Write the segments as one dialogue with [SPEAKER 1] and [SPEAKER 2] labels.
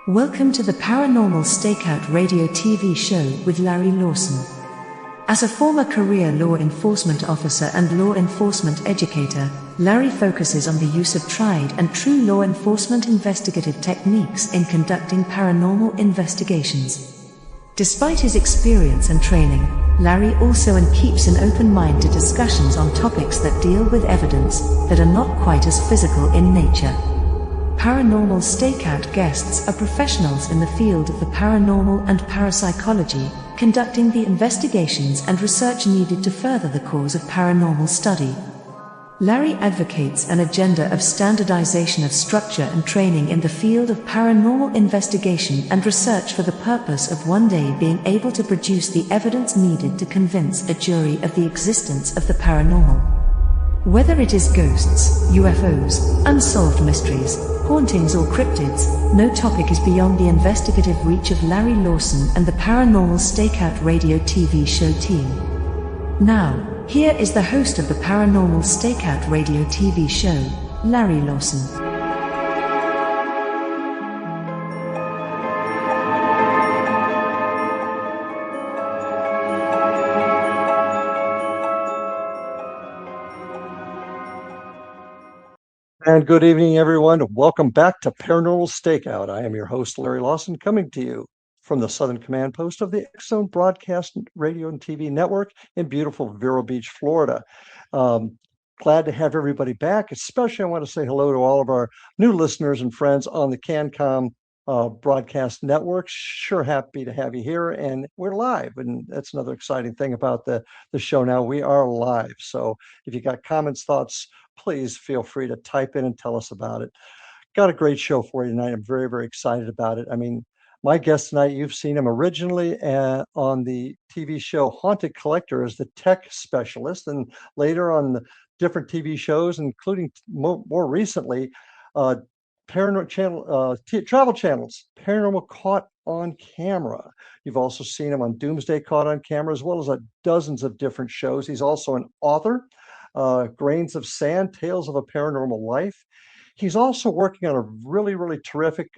[SPEAKER 1] Welcome to the Paranormal Stakeout radio TV show with Larry Lawson. As a former career law enforcement officer and law enforcement educator, Larry focuses on the use of tried and true law enforcement investigative techniques in conducting paranormal investigations. Despite his experience and training, Larry also keeps an open mind to discussions on topics that deal with evidence that are not quite as physical in nature. Paranormal Stakeout guests are professionals in the field of the paranormal and parapsychology, conducting the investigations and research needed to further the cause of paranormal study. Larry advocates an agenda of standardization of structure and training in the field of paranormal investigation and research for the purpose of one day being able to produce the evidence needed to convince a jury of the existence of the paranormal. Whether it is ghosts, UFOs, unsolved mysteries, hauntings or cryptids, no topic is beyond the investigative reach of Larry Lawson and the Paranormal Stakeout radio TV show team. Now, here is the host of the Paranormal Stakeout radio TV show, Larry Lawson.
[SPEAKER 2] And good evening, everyone. Welcome back to Paranormal Stakeout. I am your host, Larry Lawson, coming to you from the Southern Command Post of the X-Zone Broadcast Radio and TV Network in beautiful Vero Beach, Florida. Glad to have everybody back. Especially, I want to say hello to all of our new listeners and friends on the CanCom broadcast network. Sure happy to have you here, and we're live, and that's another exciting thing about the show now. We are live, so if you got comments, thoughts, please feel free to type in and tell us about it. Got a great show for you tonight. I'm very, very excited about it. I mean, my guest tonight, you've seen him originally on the TV show Haunted Collector as the tech specialist, and later on the different TV shows, including more recently, Paranormal Channel, travel channels, Paranormal Caught on Camera. You've also seen him on Doomsday Caught on Camera, as well as dozens of different shows. He's also an author. Grains of Sand, Tales of a Paranormal Life. He's also working on a really, really terrific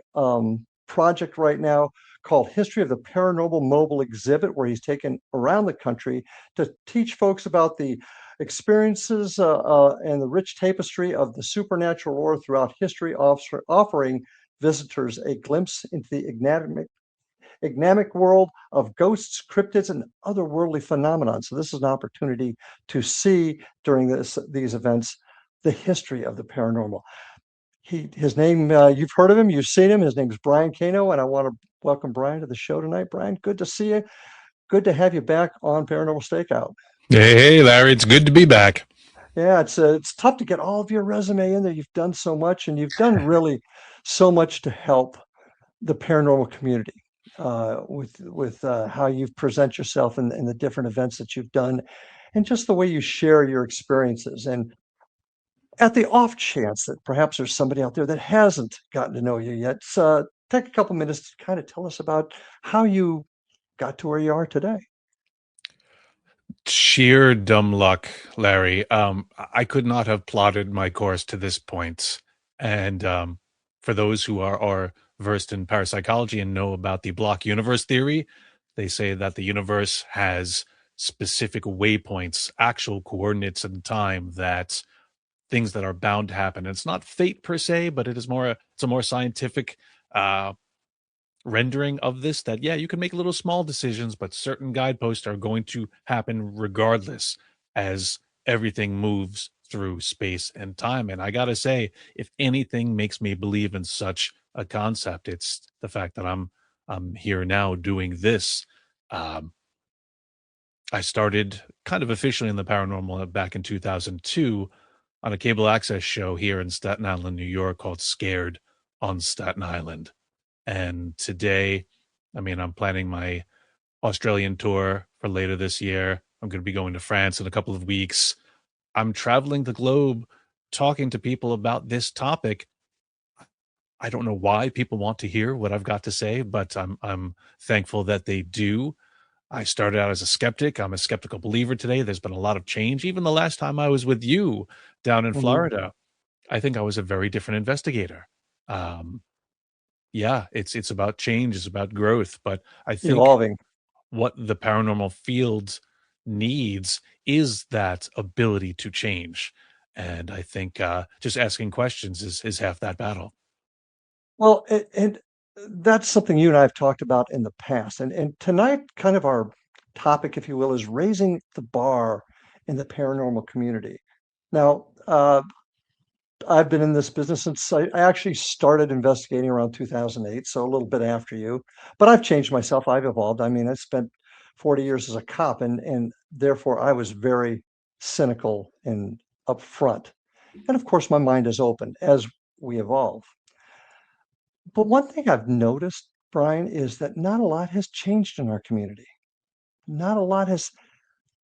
[SPEAKER 2] project right now called History of the Paranormal Mobile Exhibit, where he's taken around the country to teach folks about the experiences and the rich tapestry of the supernatural lore throughout history, offering visitors a glimpse into the enigmatic world of ghosts, cryptids, and otherworldly phenomena. So this is an opportunity to see during these events the history of the paranormal. His name, you've heard of him, you've seen him. His name is Brian Cano, and I want to welcome Brian to the show tonight. Brian, good to see you. Good to have you back on Paranormal Stakeout.
[SPEAKER 3] Hey, Larry, it's good to be back.
[SPEAKER 2] Yeah, it's tough to get all of your resume in there. You've done so much, and you've done really so much to help the paranormal community. With how you present yourself in the different events that you've done, and just the way you share your experiences. And at the off chance that perhaps there's somebody out there that hasn't gotten to know you yet, take a couple minutes to kind of tell us about how you got to where you are today.
[SPEAKER 3] Sheer dumb luck, Larry. I could not have plotted my course to this point. And for those who are versed in parapsychology and know about the block universe theory, they say that the universe has specific waypoints, actual coordinates in time, that things that are bound to happen. It's not fate per se, but it's a more scientific rendering of this, that you can make little small decisions, but certain guideposts are going to happen regardless, as everything moves through space and time. And I gotta say, if anything makes me believe in such a concept, it's the fact that I'm here now doing this. I started kind of officially in the paranormal back in 2002 on a cable access show here in Staten Island, New York, called Scared on Staten Island. And today, I'm planning my Australian tour for later this year. I'm going to be going to France in a couple of weeks. I'm traveling the globe talking to people about this topic. I don't know why people want to hear what I've got to say, but I'm thankful that they do. I started out as a skeptic. I'm a skeptical believer today. There's been a lot of change. Even the last time I was with you down in Florida, I think I was a very different investigator. Yeah, it's about change, it's about growth. But I think
[SPEAKER 2] evolving.
[SPEAKER 3] what the paranormal field needs is that ability to change. And I think just asking questions is half that battle.
[SPEAKER 2] Well, and that's something you and I have talked about in the past. And tonight, kind of our topic, if you will, is raising the bar in the paranormal community. Now, I've been in this business since I actually started investigating around 2008, so a little bit after you. But I've changed myself. I've evolved. I mean, I spent 40 years as a cop, and therefore I was very cynical and upfront. And of course, my mind is open as we evolve. But one thing I've noticed, Brian, is that not a lot has changed in our community. Not a lot has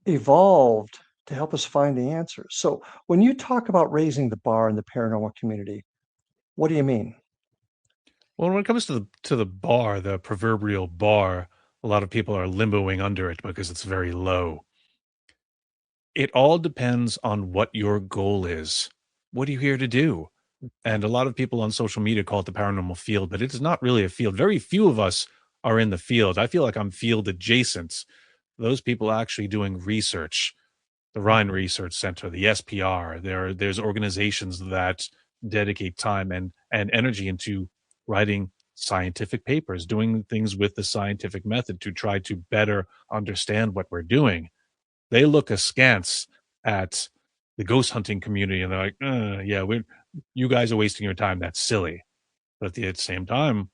[SPEAKER 2] evolved to help us find the answers. So when you talk about raising the bar in the paranormal community, what do you mean?
[SPEAKER 3] Well, when it comes to the bar, the proverbial bar, a lot of people are limboing under it because it's very low. It all depends on what your goal is. What are you here to do? And a lot of people on social media call it the paranormal field, but it is not really a field. Very few of us are in the field. I feel like I'm field adjacent. Those people actually doing research, the Rhine Research Center, the SPR. There's organizations that dedicate time and energy into writing scientific papers, doing things with the scientific method to try to better understand what we're doing. They look askance at the ghost hunting community and they're like, yeah, you guys are wasting your time. That's silly. But at the same time,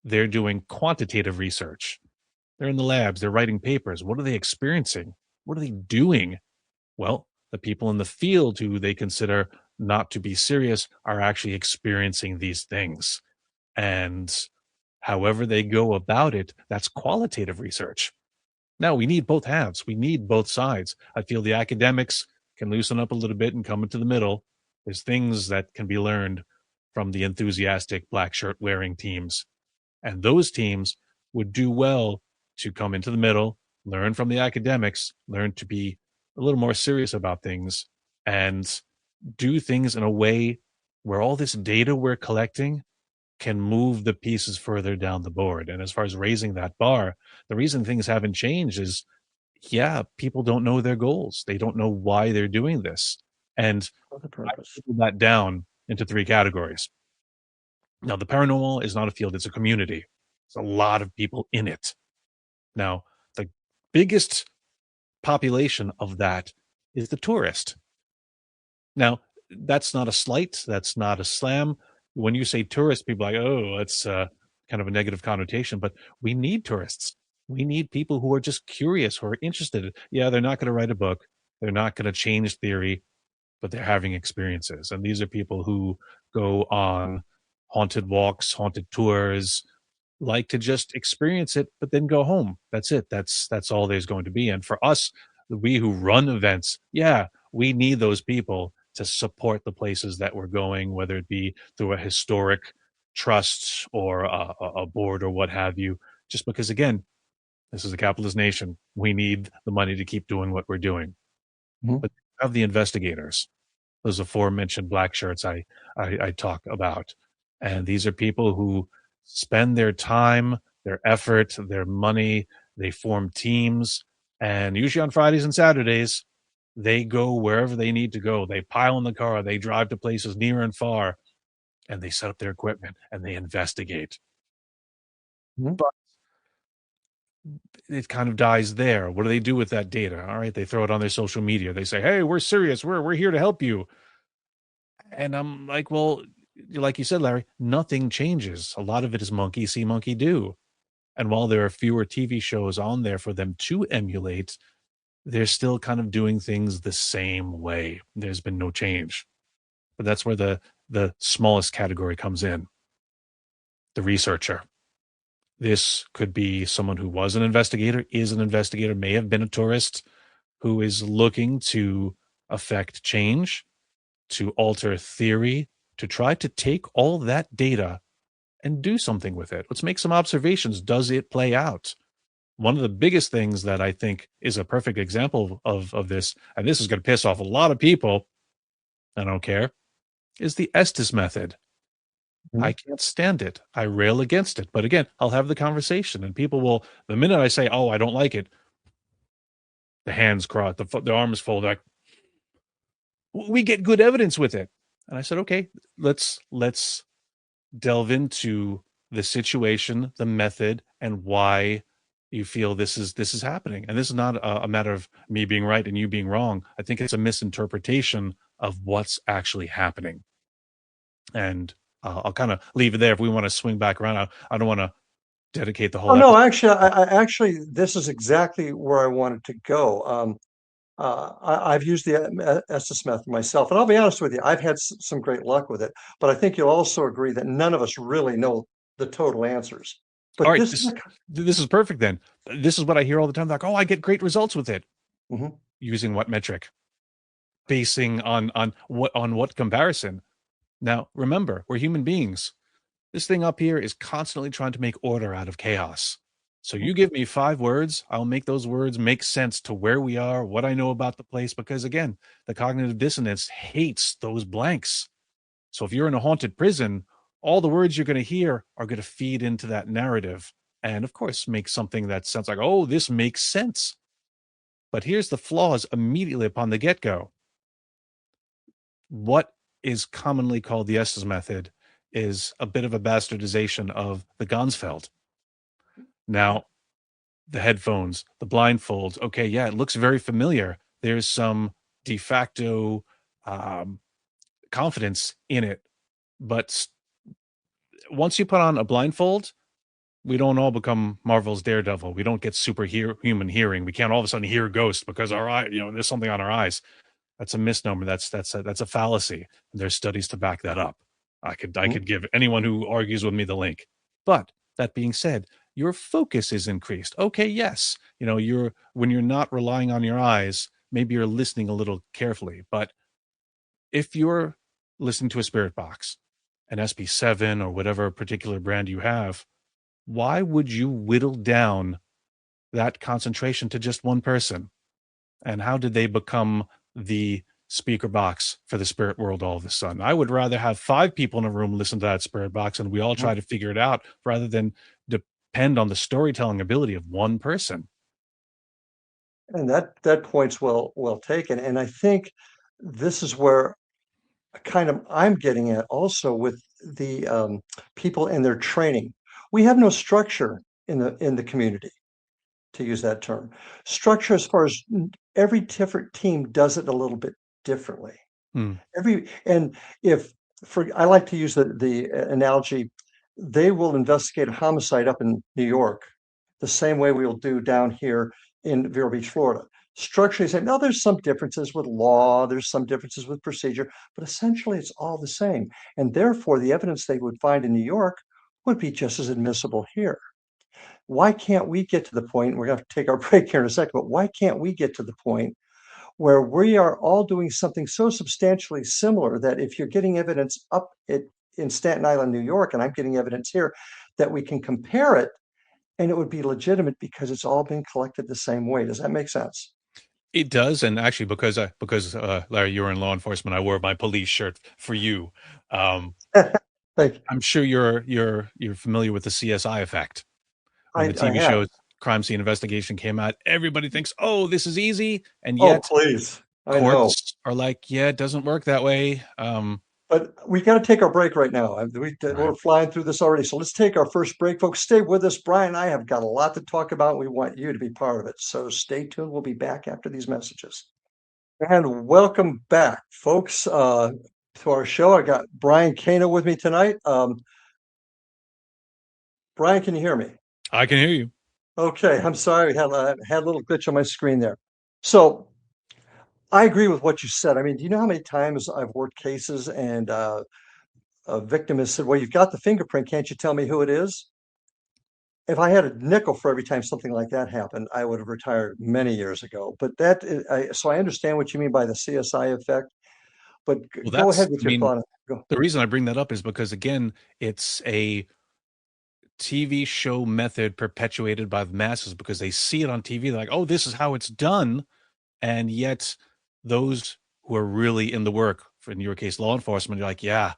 [SPEAKER 3] they're doing quantitative research. They're in the labs, they're writing papers. What are they experiencing? What are they doing? Well, the people in the field who they consider not to be serious are actually experiencing these things. And however they go about it, that's qualitative research. Now, we need both halves. We need both sides. I feel the academics can loosen up a little bit and come into the middle. There's things that can be learned from the enthusiastic black shirt wearing teams. And those teams would do well to come into the middle, learn from the academics, learn to be a little more serious about things, and do things in a way where all this data we're collecting can move the pieces further down the board. And as far as raising that bar, the reason things haven't changed is, yeah, people don't know their goals. They don't know why they're doing this. And
[SPEAKER 2] For the
[SPEAKER 3] I
[SPEAKER 2] purpose.
[SPEAKER 3] put that down into three categories. Now, the paranormal is not a field, it's a community. There's a lot of people in it. Now, the biggest population of that is the tourist. Now, that's not a slight, that's not a slam. When you say tourist, people are like, oh, that's kind of a negative connotation, but we need tourists. We need people who are just curious, who are interested. Yeah, they're not going to write a book, they're not going to change theory, but they're having experiences. And these are people who go on haunted walks, haunted tours, like to just experience it, but then go home. That's it. That's all there's going to be. And for us, we who run events, yeah, we need those people to support the places that we're going, whether it be through a historic trust or a board or what have you. Just because, again, this is a capitalist nation. We need the money to keep doing what we're doing.
[SPEAKER 2] Mhm.
[SPEAKER 3] But you have the investigators, those aforementioned black shirts I talk about. And these are people who spend their time, their effort, their money, they form teams, and usually on Fridays and Saturdays, they go wherever they need to go. They pile in the car, they drive to places near and far, and they set up their equipment and they investigate.
[SPEAKER 2] Mhm.
[SPEAKER 3] But it kind of dies there. What do they do with that data? All right, they throw it on their social media. They say, "Hey, we're serious. We're here to help you." And I'm like, well, like you said, Larry, nothing changes. A lot of it is monkey see, monkey do. And while there are fewer TV shows on there for them to emulate, they're still kind of doing things the same way. There's been no change. But that's where the smallest category comes in, the researcher. This could be someone who was an investigator, is an investigator, may have been a tourist, who is looking to affect change, to alter theory, to try to take all that data and do something with it. Let's make some observations. Does it play out? One of the biggest things that I think is a perfect example of this, and this is going to piss off a lot of people, I don't care, is the Estes method.
[SPEAKER 2] Mhm.
[SPEAKER 3] I can't stand it. I rail against it. But again, I'll have the conversation, and people will. The minute I say, "Oh, I don't like it," the hands crossed, the arms folded. Like, we get good evidence with it, and I said, "Okay, let's delve into the situation, the method, and why you feel this is happening." And this is not a matter of me being right and you being wrong. I think it's a misinterpretation of what's actually happening. And I'll kind of leave it there. If we want to swing back around, I don't want to dedicate the
[SPEAKER 2] Oh
[SPEAKER 3] whole
[SPEAKER 2] no,
[SPEAKER 3] episode.
[SPEAKER 2] actually, actually this is exactly where I wanted to go. I've used the Estes method myself, and I'll be honest with you, I've had some great luck with it. But I think you'll also agree that none of us really know the total answers.
[SPEAKER 3] All
[SPEAKER 2] But
[SPEAKER 3] right,
[SPEAKER 2] this is
[SPEAKER 3] this is perfect then. This is what I hear all the time. Like, oh, I get great results with it.
[SPEAKER 2] Mhm.
[SPEAKER 3] Using what metric? Basing on what comparison? Now, remember, we're human beings. This thing up here is constantly trying to make order out of chaos. So you give me 5 words, I'll make those words make sense to where we are, what I know about the place, because again, the cognitive dissonance hates those blanks. So if you're in a haunted prison, all the words you're going to hear are going to feed into that narrative. And of course, make something that sounds like, oh, this makes sense. But here's the flaws immediately upon the get go. What is commonly called the Estes method is a bit of a bastardization of the Gansfeld. Now, the headphones, the blindfolds. Okay, yeah, it looks very familiar. There's some de facto um, confidence in it, but once you put on a blindfold, we don't all become Marvel's Daredevil. We don't get superhuman hearing. We can't all of a sudden hear ghosts because our eye, there's something on our eyes. That's a misnomer. That's a fallacy. There's studies to back that up. I could give anyone who argues with me the link. But that being said, your focus is increased. Okay, yes, you're when you're not relying on your eyes, maybe you're listening a little carefully. But if you're listening to a spirit box, an SP7 or whatever particular brand you have, why would you whittle down that concentration to just one person? And how did they become the speaker box for the spirit world all of a sudden? I would rather have 5 people in a room listen to that spirit box and we all try to figure it out rather than depend on the storytelling ability of one person.
[SPEAKER 2] And that point's well taken. And I think this is where kind of I'm getting at also with the people and their training. We have no structure in the community, to use that term. Structure as far as every different team does it a little bit differently.
[SPEAKER 3] Hmm.
[SPEAKER 2] And if for I like to use the analogy, they will investigate a homicide up in New York the same way we'll do down here in Vero Beach, Florida. Structurally, say, no, there's some differences with law, there's some differences with procedure, but essentially it's all the same. And therefore, the evidence they would find in New York would be just as admissible here. Why can't we get to the point, we're going to take our break here in a second, but why can't we get to the point where we are all doing something so substantially similar that if you're getting evidence in Staten Island, New York, and I'm getting evidence here, that we can compare it and it would be legitimate because it's all been collected the same way. Does that make sense?
[SPEAKER 3] It does, and actually, because Larry, you're in law enforcement, I wore my police shirt for you. Um,
[SPEAKER 2] Like
[SPEAKER 3] I'm sure you're familiar with the CSI effect. When the
[SPEAKER 2] I
[SPEAKER 3] TV
[SPEAKER 2] have.
[SPEAKER 3] show Crime Scene Investigation came out, everybody thinks, "Oh, this is easy," and
[SPEAKER 2] Oh,
[SPEAKER 3] yet
[SPEAKER 2] please. I know.
[SPEAKER 3] courts are like, "Yeah, it doesn't work that way."
[SPEAKER 2] But we've got to take our break right now. We're
[SPEAKER 3] Right.
[SPEAKER 2] flying through this already. So let's take our first break, folks. Stay with us. Brian and I have got a lot to talk about. We want you to be part of it. So stay tuned. We'll be back after these messages. And welcome back, folks, to our show. I got Brian Cano with me tonight. Brian, can you hear me?
[SPEAKER 3] I can hear you.
[SPEAKER 2] Okay, I'm sorry. Had a little glitch on my screen there. So I agree with what you said. I mean, do you know how many times I've worked cases and a victim has said, "Well, you've got the fingerprint. Can't you tell me who it is?" If I had a nickel for every time something like that happened, I would have retired many years ago. But so I understand what you mean by the CSI effect. But
[SPEAKER 3] Well,
[SPEAKER 2] go
[SPEAKER 3] that's,
[SPEAKER 2] ahead with
[SPEAKER 3] I
[SPEAKER 2] your
[SPEAKER 3] mean,
[SPEAKER 2] thought. Go.
[SPEAKER 3] the reason I bring that up is because again, it's a TV show method perpetuated by the masses because they see it on TV. They're like, "Oh, this is how it's done," and yet those who are really in the work, for in your case, law enforcement, you're like, "Yeah,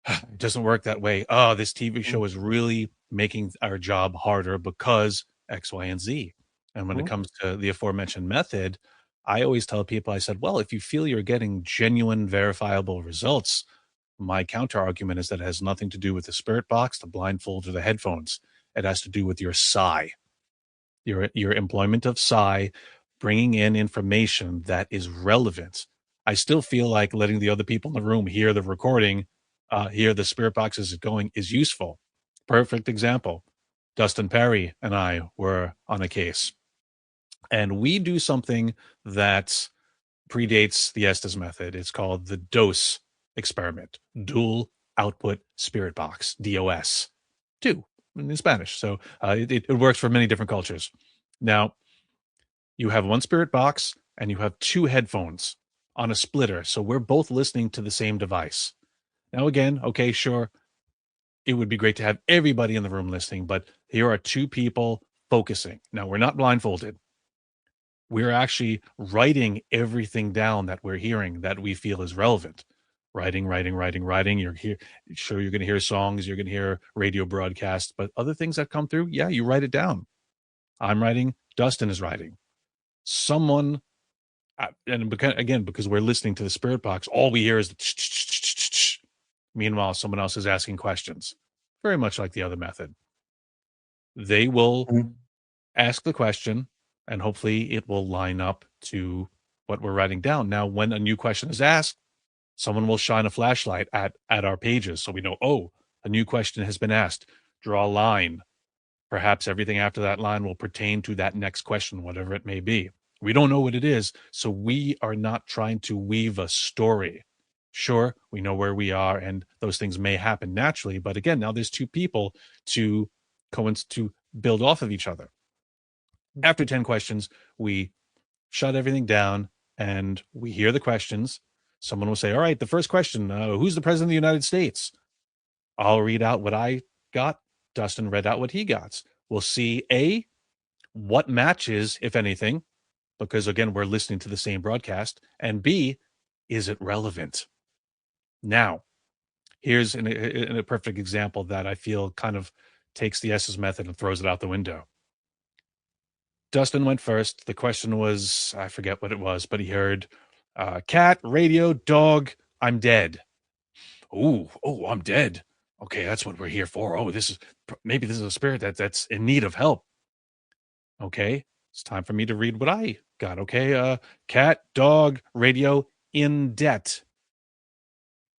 [SPEAKER 3] it doesn't work that way. Oh, this TV show is really making our job harder because X, Y, and Z. And when it
[SPEAKER 2] Mhm.
[SPEAKER 3] comes to the aforementioned method, I always tell people, I said, well, if you feel you're getting genuine, verifiable results, my counter argument is that it has nothing to do with the spirit box, the blindfold, or the headphones. It has to do with your psi, your employment of psi, bringing in information that is relevant. I still feel like letting the other people in the room hear the recording, hear the spirit box as it's going, is useful. Perfect example. Dustin Perry and I were on a case, and we do something that predates the Estes method. It's called the DOS experiment, dual output spirit box, DOS, two in Spanish. So it works for many different cultures. Now, you have one spirit box and you have two headphones on a splitter. So we're both listening to the same device. Now, again, okay, sure, it would be great to have everybody in the room listening, but here are two people focusing. Now, we're not blindfolded. We're actually writing everything down that we're hearing that we feel is relevant. Writing. You're here. Sure, you're going to hear songs, you're going to hear radio broadcasts, but other things that come through, yeah, you write it down. I'm writing. Dustin is writing. Someone, and because we're listening to the spirit box, all we hear is the. Meanwhile, someone else is asking questions, very much like the other method. They will
[SPEAKER 2] Mhm.
[SPEAKER 3] ask the question, and hopefully it will line up to what we're writing down. Now, when a new question is asked, someone will shine a flashlight at our pages so we know, oh, a new question has been asked. Draw a line. Perhaps everything after that line will pertain to that next question, whatever it may be. We don't know what it is, so we are not trying to weave a story. Sure, we know where we are, and those things may happen naturally, but again, now there's two people to to build off of each other. After 10 questions, we shut everything down and we hear the questions. Someone will say, all right, the first question, who's the president of the United States? I'll read out what I got. Dustin read out what he got. We'll see A, what matches, if anything, because again, we're listening to the same broadcast. And B, is it relevant? Now, here's a perfect example that I feel kind of takes the S's method and throws it out the window. Dustin went first. The question was, I forget what it was, but he heard cat, radio, dog, I'm dead. Oh, I'm dead. Okay, that's what we're here for. Oh, maybe this is a spirit that's in need of help. Okay, it's time for me to read what I got. Okay, cat, dog, radio, in debt.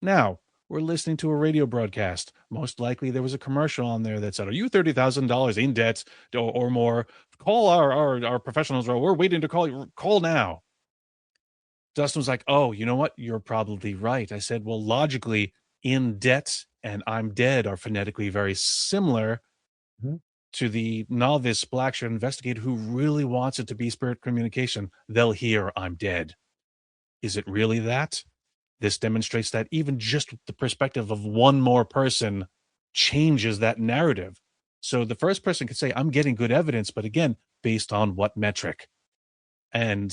[SPEAKER 3] Now, we're listening to a radio broadcast. Most likely there was a commercial on there that said, are you $30,000 in debt or more? Call our professionals, or we're waiting to call you. Call now. Dustin was like, oh, you know what? You're probably right. I said, well, logically, in debt and I'm dead are phonetically very similar
[SPEAKER 2] Mhm.
[SPEAKER 3] to the novice black shirt investigator who really wants it to be spirit communication. They'll hear I'm dead. Is it really that? This demonstrates that even just the perspective of one more person changes that narrative. So the first person could say, I'm getting good evidence, but again, based on what metric? And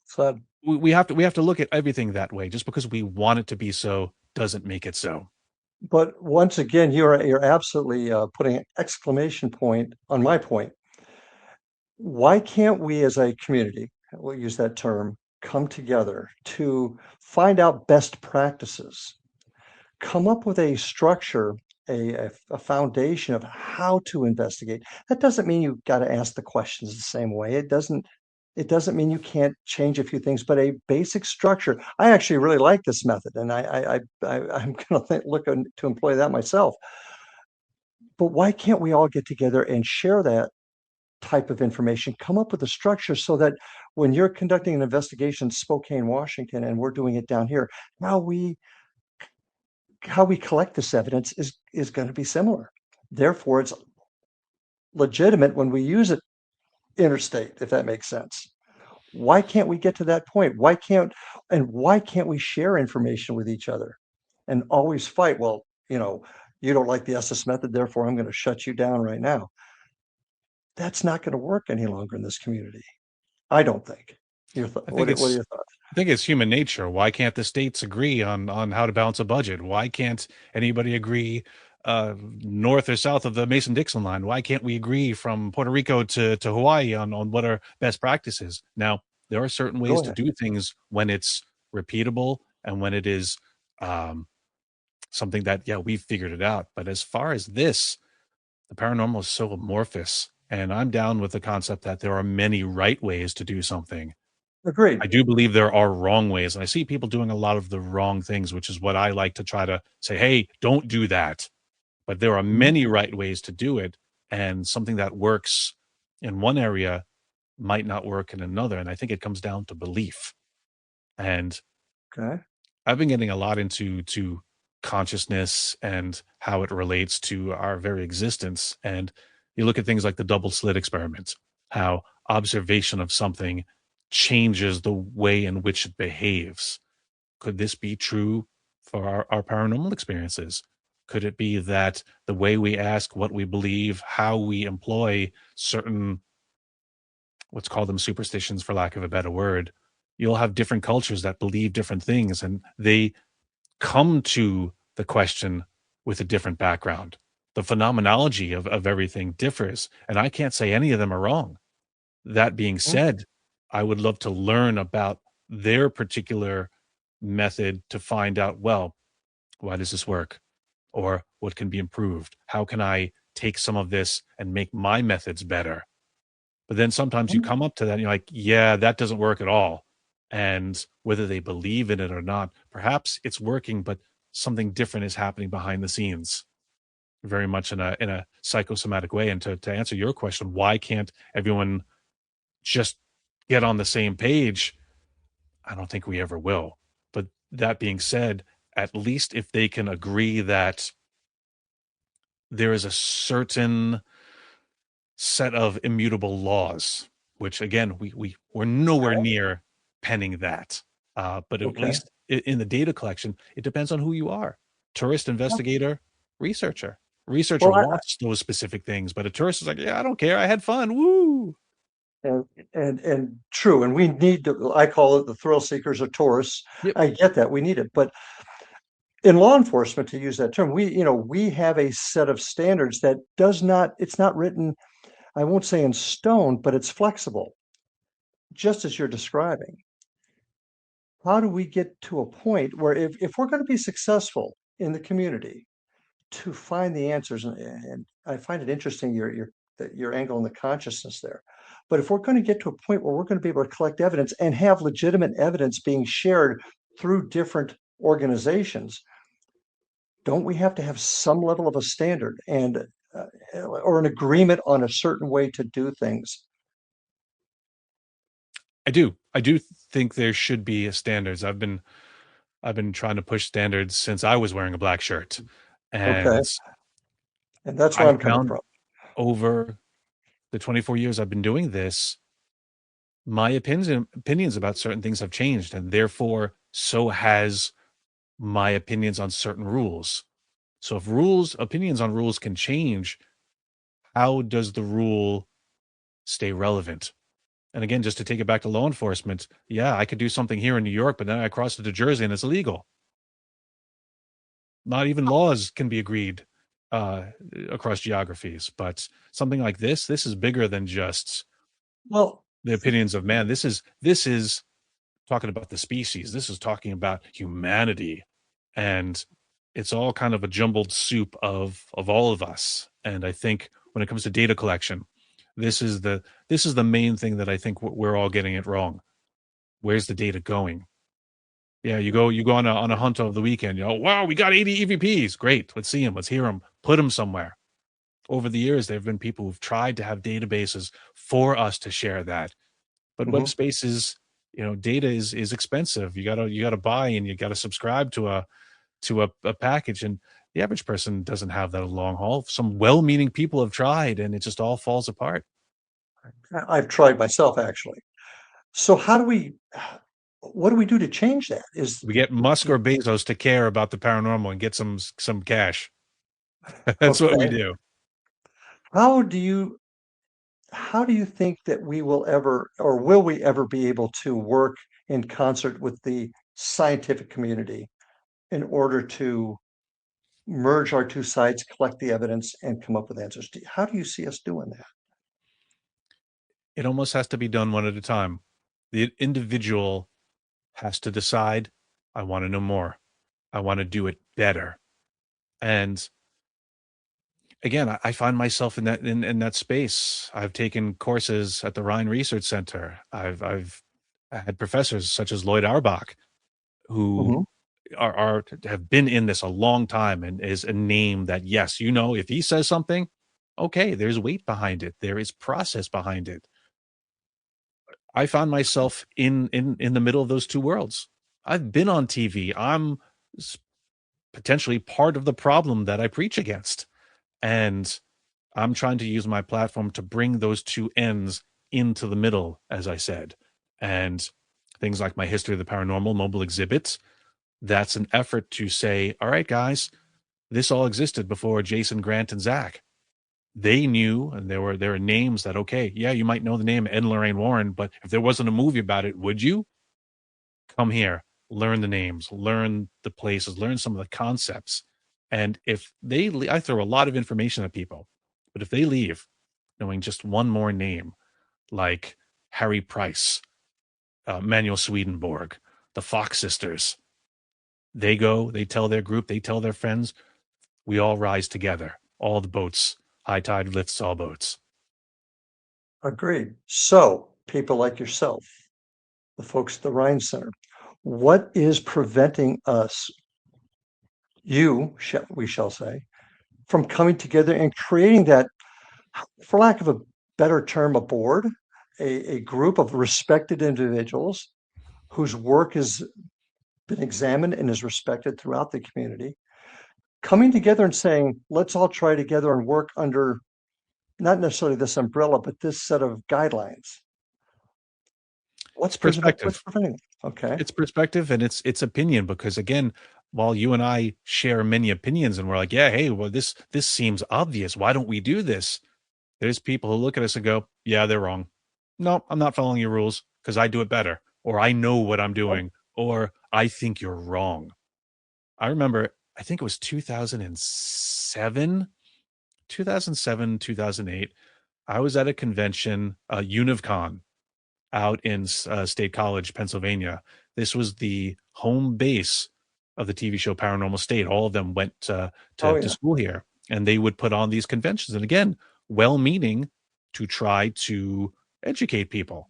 [SPEAKER 2] So,
[SPEAKER 3] we have to look at everything that way. Just because we want it to be so doesn't make it so.
[SPEAKER 2] but once again, you're absolutely putting an exclamation point on my point. Why can't we as a community, we'll use that term, come together to find out best practices, come up with a structure, a foundation of how to investigate? That doesn't mean you've got to ask the questions the same way. It doesn't mean you can't change a few things, but a basic structure. I actually really like this method, and I'm going to look to employ that myself. But why can't we all get together and share that type of information, come up with a structure so that when you're conducting an investigation in Spokane, Washington, and we're doing it down here, now how we collect this evidence is going to be similar. Therefore, it's legitimate when we use it interstate, if that makes sense. Why can't we get to that point? Why can't we share information with each other and always fight? Well, you don't like the SS method, therefore I'm going to shut you down right now. That's not going to work any longer in this community. I don't think.
[SPEAKER 3] I think
[SPEAKER 2] What are
[SPEAKER 3] it's
[SPEAKER 2] your thoughts?
[SPEAKER 3] I think it's human nature. Why can't the states agree on how to balance a budget? Why can't anybody agree north or south of the Mason-Dixon line? Why can't we agree from Puerto Rico to Hawaii on what are best practices? Now, there are certain ways
[SPEAKER 2] Go
[SPEAKER 3] to
[SPEAKER 2] ahead.
[SPEAKER 3] do things when it's repeatable and when it is um, something that, yeah, we've figured it out. But as far as this, the paranormal is so amorphous. And I'm down with the concept that there are many right ways to do something.
[SPEAKER 2] Agreed.
[SPEAKER 3] I do believe there are wrong ways, and I see people doing a lot of the wrong things, which is what I like to try to say, hey, don't do that. But there are
[SPEAKER 2] Mhm.
[SPEAKER 3] many right ways to do it, and something that works in one area might not work in another. And I think it comes down to belief. And
[SPEAKER 2] Okay.
[SPEAKER 3] I've been getting a lot into consciousness and how it relates to our very existence. And you look at things like the double slit experiment, how observation of something changes the way in which it behaves. Could this be true for our paranormal experiences? Could it be that the way we ask, what we believe, how we employ certain, let's call them superstitions for lack of a better word, you'll have different cultures that believe different things and they come to the question with a different background. The phenomenology of everything differs, and I can't say any of them are wrong. That being
[SPEAKER 2] Mhm.
[SPEAKER 3] said, I would love to learn about their particular method to find out, well, why does this work? Or what can be improved? How can I take some of this and make my methods better? But then sometimes you
[SPEAKER 2] Mhm.
[SPEAKER 3] come up to that and you're like, yeah, that doesn't work at all. And whether they believe in it or not, perhaps it's working, but something different is happening behind the scenes, very much in a psychosomatic way. And to answer your question, why can't everyone just get on the same page? I don't think we ever will. But that being said, at least if they can agree that there is a certain set of immutable laws, which again, we're nowhere near penning that. But at
[SPEAKER 2] Okay.
[SPEAKER 3] least in the data collection, it depends on who you are. Tourist, investigator, researcher. Researcher
[SPEAKER 2] Well,
[SPEAKER 3] wants those specific things, but a tourist is like, yeah, I don't care. I had fun. Woo.
[SPEAKER 2] and and true, and we need to. I call it the thrill seekers or tourists.
[SPEAKER 3] Yep.
[SPEAKER 2] I get that we need it, but in law enforcement, to use that term, we have a set of standards that does not. It's not written. I won't say in stone, but it's flexible, just as you're describing. How do we get to a point where if we're going to be successful in the community to find the answers, and I find it interesting your angle on the consciousness there. But if we're going to get to a point where we're going to be able to collect evidence and have legitimate evidence being shared through different organizations, don't we have to have some level of a standard and or an agreement on a certain way to do things?
[SPEAKER 3] I do. I do think there should be a standards. I've been trying to push standards since I was wearing a black shirt.
[SPEAKER 2] Okay,
[SPEAKER 3] And
[SPEAKER 2] and that's where
[SPEAKER 3] I
[SPEAKER 2] I'm coming
[SPEAKER 3] found
[SPEAKER 2] from.
[SPEAKER 3] over the 24 years I've been doing this, my opinions about certain things have changed, and therefore so has my opinions on certain rules. So if opinions on rules can change, how does the rule stay relevant? And again, just to take it back to law enforcement, yeah, I could do something here in New York, but then I cross to Jersey and it's illegal. Not even laws can be agreed uh, across geographies, but something like this is bigger than just
[SPEAKER 2] Well,
[SPEAKER 3] the opinions of man. This is talking about the species. This is talking about humanity, and it's all kind of a jumbled soup of all of us. And I think when it comes to data collection, this is the main thing that I think we're all getting it wrong. Where's the data going? Yeah, you go on a hunt over the weekend. Wow, we got 80 EVPs. Great, let's see them. Let's hear them. Put them somewhere. Over the years, there have been people who've tried to have databases for us to share that, but web
[SPEAKER 2] mhm.
[SPEAKER 3] spaces, data is expensive. You gotta buy and you gotta subscribe to a package, and the average person doesn't have that long haul. Some well-meaning people have tried, and it just all falls apart.
[SPEAKER 2] I've tried myself actually. So how do we? What do we do to change that? Is
[SPEAKER 3] We get Musk or Bezos to care about the paranormal and get some cash. That's what we
[SPEAKER 2] okay.
[SPEAKER 3] do.
[SPEAKER 2] How do you? how do you think that we will ever, or will we ever be able to work in concert with the scientific community in order to merge our two sides, collect the evidence, and come up with answers? How do you see us doing that?
[SPEAKER 3] It almost has to be done one at a time. The individual has to decide, I want to know more. I want to do it better. And again, I find myself in that space. I've taken courses at the Rhine Research Center. I've had professors such as Lloyd Auerbach who
[SPEAKER 2] Mhm.
[SPEAKER 3] are have been in this a long time and is a name that, yes, you know, if he says something, okay, there's weight behind it. There is process behind it. I found myself in the middle of those two worlds. I've been on TV. I'm potentially part of the problem that I preach against. And I'm trying to use my platform to bring those two ends into the middle, as I said. And things like my history of the paranormal, mobile exhibits, that's an effort to say, all right, guys, this all existed before Jason, Grant, and Zach. They knew, and there are names that, okay, yeah, you might know the name Ed and Lorraine Warren, but if there wasn't a movie about it, would you? Come here, learn the names, learn the places, learn some of the concepts. And if they, I throw a lot of information at people, but if they leave knowing just one more name, like Harry Price, Manuel Swedenborg, the Fox sisters, they go, they tell their group, they tell their friends, we all rise together. All the boats, high tide lifts all boats.
[SPEAKER 2] Agreed. So, people like yourself, the folks at the Rhine Center, what is preventing us, we shall say, from coming together and creating that, for lack of a better term, a board, a group of respected individuals whose work has been examined and is respected throughout the community, coming together and saying, let's all try together and work under not necessarily this umbrella, but this set of guidelines.
[SPEAKER 3] It's perspective.
[SPEAKER 2] What's preventing it? Okay.
[SPEAKER 3] It's perspective and it's opinion, because again, while you and I share many opinions and we're like, yeah, hey, well, this seems obvious. Why don't we do this? There's people who look at us and go, yeah, they're wrong. No, I'm not following your rules because I do it better, or I know what I'm doing, or I think you're wrong. I remember, I think it was 2007, 2008. I was at a convention, UNivCon, out in State College, Pennsylvania. This was the home base of the TV show Paranormal State. All of them went
[SPEAKER 2] Oh,
[SPEAKER 3] to
[SPEAKER 2] yeah.
[SPEAKER 3] school here, and they would put on these conventions. And again, well-meaning to try to educate people.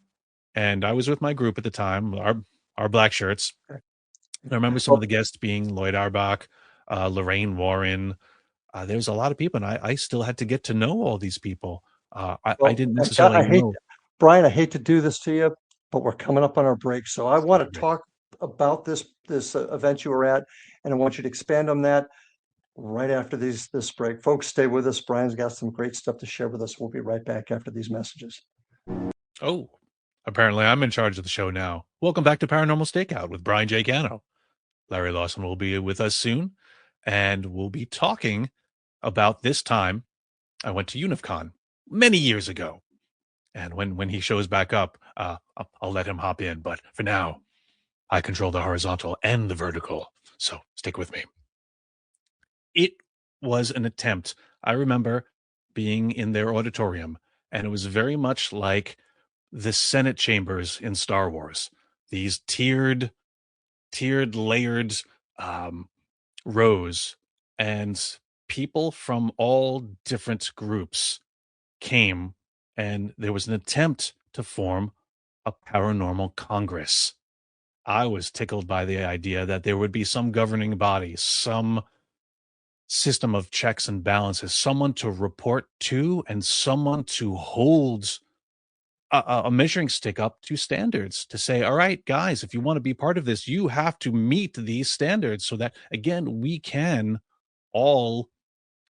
[SPEAKER 3] And I was with my group at the time, our black shirts.
[SPEAKER 2] Okay.
[SPEAKER 3] And I remember some of
[SPEAKER 2] Well,
[SPEAKER 3] the guests being Lloyd Auerbach, Lorraine Warren. There's a lot of people, and I still had to get to know all these people. I
[SPEAKER 2] well,
[SPEAKER 3] didn't necessarily know.
[SPEAKER 2] Brian, I hate to do this to you, but we're coming up on our break. So I want to talk about this event you were at, and I want you to expand on that right after this break. Folks, stay with us. Brian's got some great stuff to share with us. We'll be right back after these messages.
[SPEAKER 3] Oh, apparently I'm in charge of the show now. Welcome back to Paranormal Stakeout with Brian J. Cano. Larry Lawson will be with us soon, and we'll be talking about this time I went to UNivCon many years ago. And when he shows back up, I'll let him hop in. But for now, I control the horizontal and the vertical. So stick with me. It was an attempt. I remember being in their auditorium, and it was very much like the Senate chambers in Star Wars. These layered um, rows, and people from all different groups came, and there was an attempt to form a paranormal congress. I was tickled by the idea that there would be some governing body, some system of checks and balances, someone to report to, and someone to hold a measuring stick up to standards to say, all right, guys, if you want to be part of this, you have to meet these standards so that, again, we can all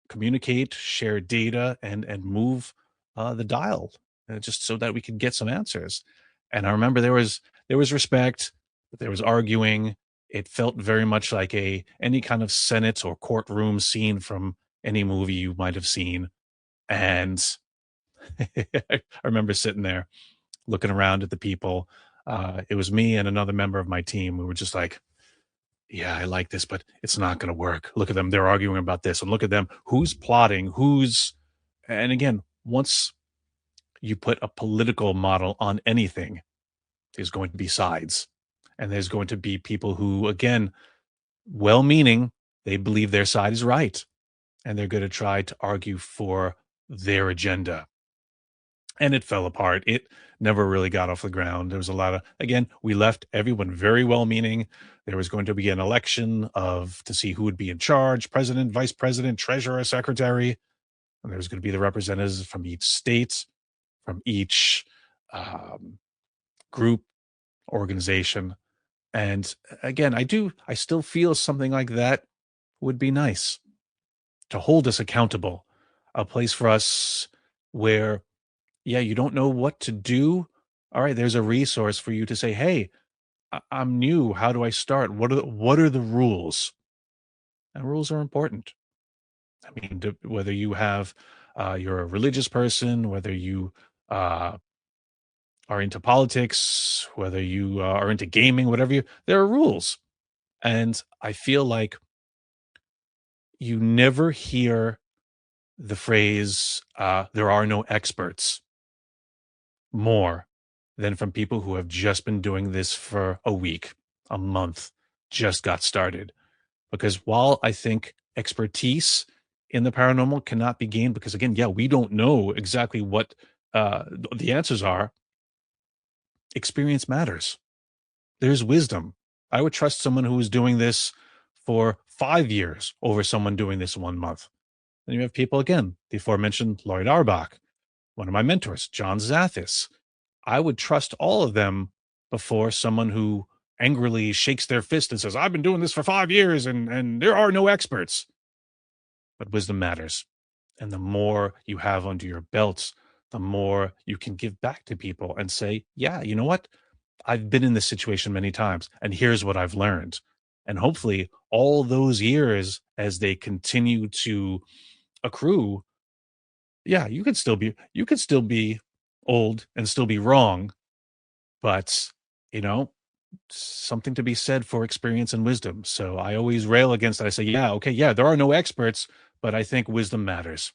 [SPEAKER 3] communicate, share data, and move the dial, just so that we could get some answers. And I remember there was respect, but there was arguing. It felt very much like any kind of Senate or courtroom scene from any movie you might have seen. And I remember sitting there looking around at the people. It was me and another member of my team. We were just like, yeah, I like this, but it's not going to work. Look at them. They're arguing about this. And look at them. Who's plotting? And again, once you put a political model on anything, there's going to be sides. And there's going to be people who, again, well meaning, they believe their side is right. And they're going to try to argue for their agenda. And it fell apart. It never really got off the ground. There was a lot of, again, we left everyone very well meaning. There was going to be an election to see who would be in charge, president, vice president, treasurer, secretary. And there was going to be the representatives from each state, from each group, organization. And again, I still feel something like that would be nice to hold us accountable, a place for us where, yeah, you don't know what to do. All right, there's a resource for you to say, hey, I'm new. How do I start? What are the rules? And rules are important. I mean, whether you have, you're a religious person, whether you are into politics, whether you are into gaming, there are rules. And I feel like you never hear the phrase, there are no experts, more than from people who have just been doing this for a week, a month, just got started. Because while I think expertise in the paranormal cannot be gained, because again, yeah, we don't know exactly what the answers are, experience matters. There's wisdom. I would trust someone who is doing this for 5 years over someone doing this 1 month. Then you have people, again, the aforementioned Lloyd Arbach, one of my mentors, John Zathis. I would trust all of them before someone who angrily shakes their fist and says, I've been doing this for 5 years and there are no experts. But wisdom matters. And the more you have under your belts, the more you can give back to people and say, yeah, you know what? I've been in this situation many times, and here's what I've learned. And hopefully, all those years, as they continue to accrue, yeah, you could still be old and still be wrong, but you know, something to be said for experience and wisdom. So I always rail against that. I say, yeah, okay, yeah, there are no experts, but I think wisdom matters.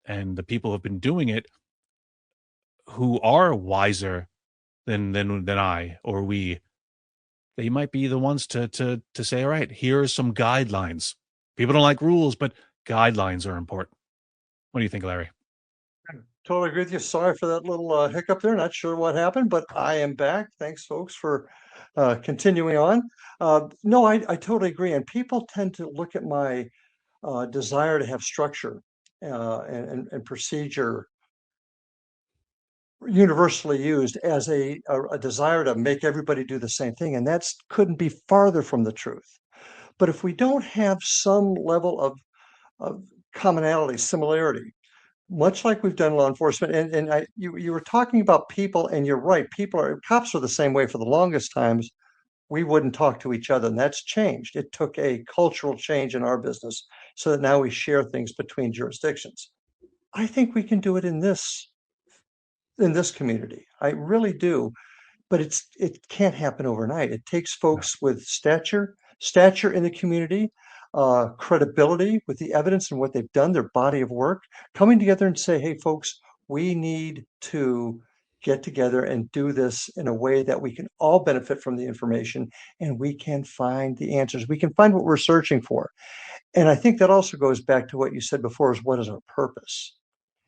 [SPEAKER 3] And the people who have been doing it, who are wiser than I or we, they might be the ones to say, all right, here are some guidelines. People don't like rules, but guidelines are important. What do you think, Larry?
[SPEAKER 2] Totally agree with you. Sorry for that little hiccup there. Not sure what happened, but I am back. Thanks, folks, for continuing on. No, I totally agree. And people tend to look at my desire to have structure and procedure universally used as a desire to make everybody do the same thing. And that's couldn't be farther from the truth. But if we don't have some level of commonality, similarity, much like we've done law enforcement, and you were talking about people, and you're right. Cops are the same way. For the longest times, we wouldn't talk to each other, and that's changed. It took a cultural change in our business so that now we share things between jurisdictions. I think we can do it in this community. I really do, but it can't happen overnight. It takes folks with stature in the community, credibility with the evidence and what they've done, their body of work, coming together and say, hey, folks, we need to get together and do this in a way that we can all benefit from the information and we can find the answers. We can find what we're searching for. And I think that also goes back to what you said before, is what is our purpose?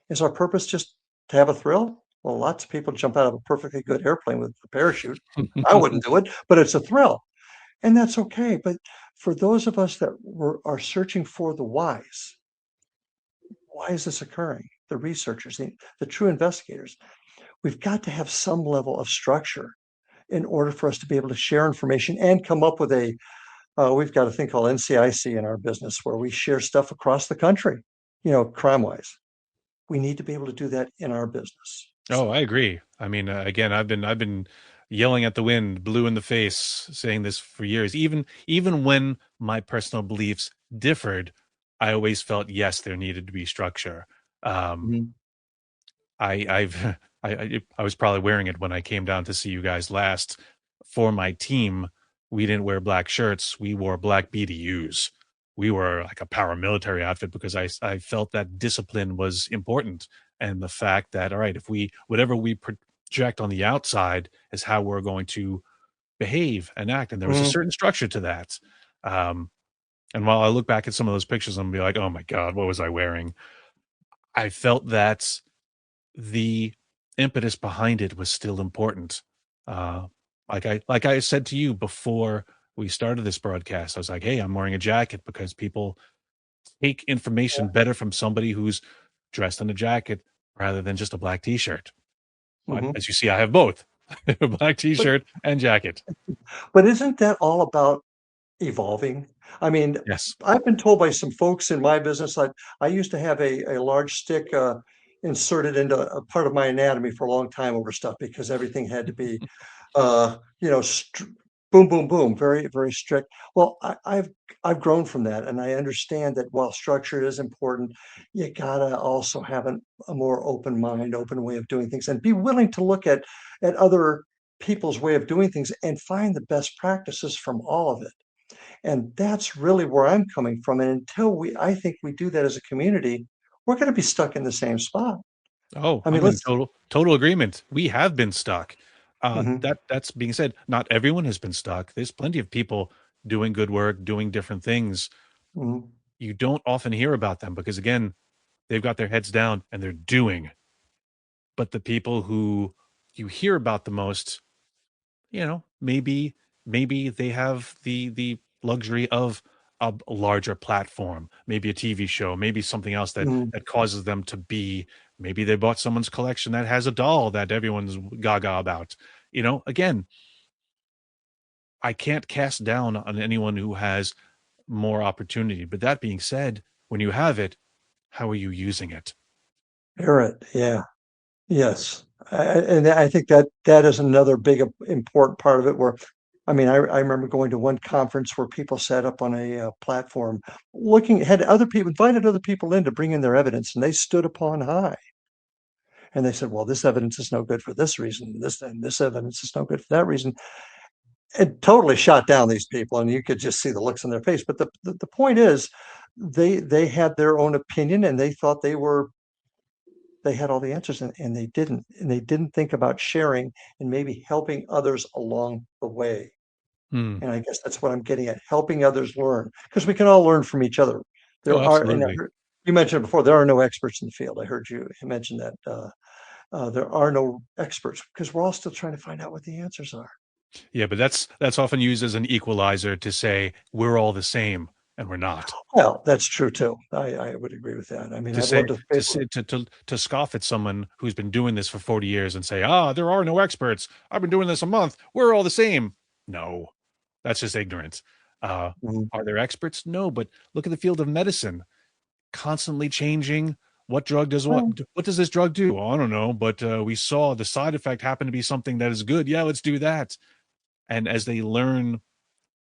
[SPEAKER 2] Is our purpose just to have a thrill? Well, lots of people jump out of a perfectly good airplane with a parachute. I wouldn't do it, but it's a thrill. And that's okay. But for those of us that are searching for the whys, why is this occurring? The researchers, the true investigators, we've got to have some level of structure in order for us to be able to share information and come up with we've got a thing called NCIC in our business where we share stuff across the country, crime-wise. We need to be able to do that in our business.
[SPEAKER 3] Oh, I agree. I mean, again, I've been yelling at the wind, blue in the face, saying this for years. Even when my personal beliefs differed, I always felt yes, there needed to be structure.
[SPEAKER 2] Mhm.
[SPEAKER 3] I've I was probably wearing it when I came down to see you guys last. For my team, we didn't wear black shirts. We wore black BDUs. We were like a paramilitary outfit because I felt that discipline was important, and the fact that, all right, if we whatever we project on the outside is how we're going to behave and act, and there was a
[SPEAKER 2] Mhm.
[SPEAKER 3] certain structure to that. Um, and while I look back at some of those pictures and be like, oh my god, what was I wearing? I felt that the impetus behind it was still important. Uh, like I said to you before we started this broadcast, I was like, "Hey, I'm wearing a jacket because people take information better from somebody who's dressed in a jacket rather than just a black T-shirt." Well,
[SPEAKER 2] Mhm.
[SPEAKER 3] as you see, I have both a black
[SPEAKER 2] But
[SPEAKER 3] T-shirt and jacket.
[SPEAKER 2] but isn't that all about evolving? I mean,
[SPEAKER 3] Yes.
[SPEAKER 2] I've been told by some folks in my business, I used to have a large stick inserted into a part of my anatomy for a long time over stuff because everything had to be you know, boom, boom, boom, very, very strict. Well, I've grown from that, and I understand that while structure is important, you gotta also have a more open mind, open way of doing things, and be willing to look at other people's way of doing things and find the best practices from all of it. And that's really where I'm coming from. And until I think we do that as a community, we're going to be stuck in the same spot.
[SPEAKER 3] Oh,
[SPEAKER 2] I mean,
[SPEAKER 3] I'm in
[SPEAKER 2] let's.
[SPEAKER 3] total agreement. We have been stuck.
[SPEAKER 2] Mhm,
[SPEAKER 3] That's being said, not everyone has been stuck. There's plenty of people doing good work, doing different things.
[SPEAKER 2] mhm.
[SPEAKER 3] You don't often hear about them because again, they've got their heads down and they're doing. But the people who you hear about the most, maybe they have the luxury of a larger platform, maybe a TV show, maybe something else
[SPEAKER 2] Mhm.
[SPEAKER 3] that causes them to be. Maybe they bought someone's collection that has a doll that everyone's gaga about. Again, I can't cast down on anyone who has more opportunity. But that being said, when you have it, how are you using it?
[SPEAKER 2] Parrot, yeah. Yes. And I think that that is another big important part of it where I mean, I remember going to one conference where people sat up on a platform had other people, invited other people in to bring in their evidence, and they stood upon high. And they said, well, this evidence is no good for this reason. This evidence is no good for that reason. It totally shot down these people, and you could just see the looks on their face. But the point is, they had their own opinion, and they thought they had all the answers, and they didn't think about sharing and maybe helping others along the way.
[SPEAKER 3] Hmm.
[SPEAKER 2] And I guess that's what I'm getting at, helping others learn, because we can all learn from each other.
[SPEAKER 3] Oh,
[SPEAKER 2] There are, and I
[SPEAKER 3] absolutely.
[SPEAKER 2] heard, you mentioned before, there are no experts in the field. I heard you mention that there are no experts because we're all still trying to find out what the answers are.
[SPEAKER 3] Yeah, but that's often used as an equalizer to say we're all the same, and we're not.
[SPEAKER 2] Well, that's true too. I would agree with that. I mean,
[SPEAKER 3] To
[SPEAKER 2] I'd love
[SPEAKER 3] say
[SPEAKER 2] to
[SPEAKER 3] to
[SPEAKER 2] paper.
[SPEAKER 3] say to scoff at someone who's been doing this for 40 years and say, "Ah, there are no experts. I've been doing this a month. We're all the same." No, that's just ignorance.
[SPEAKER 2] Mhm,
[SPEAKER 3] Are there experts? No, but look at the field of medicine, constantly changing. What drug does what?
[SPEAKER 2] well,
[SPEAKER 3] What does this drug do? Oh, I don't know, but we saw the side effect happen to be something that is good. Yeah, let's do that. And as they learn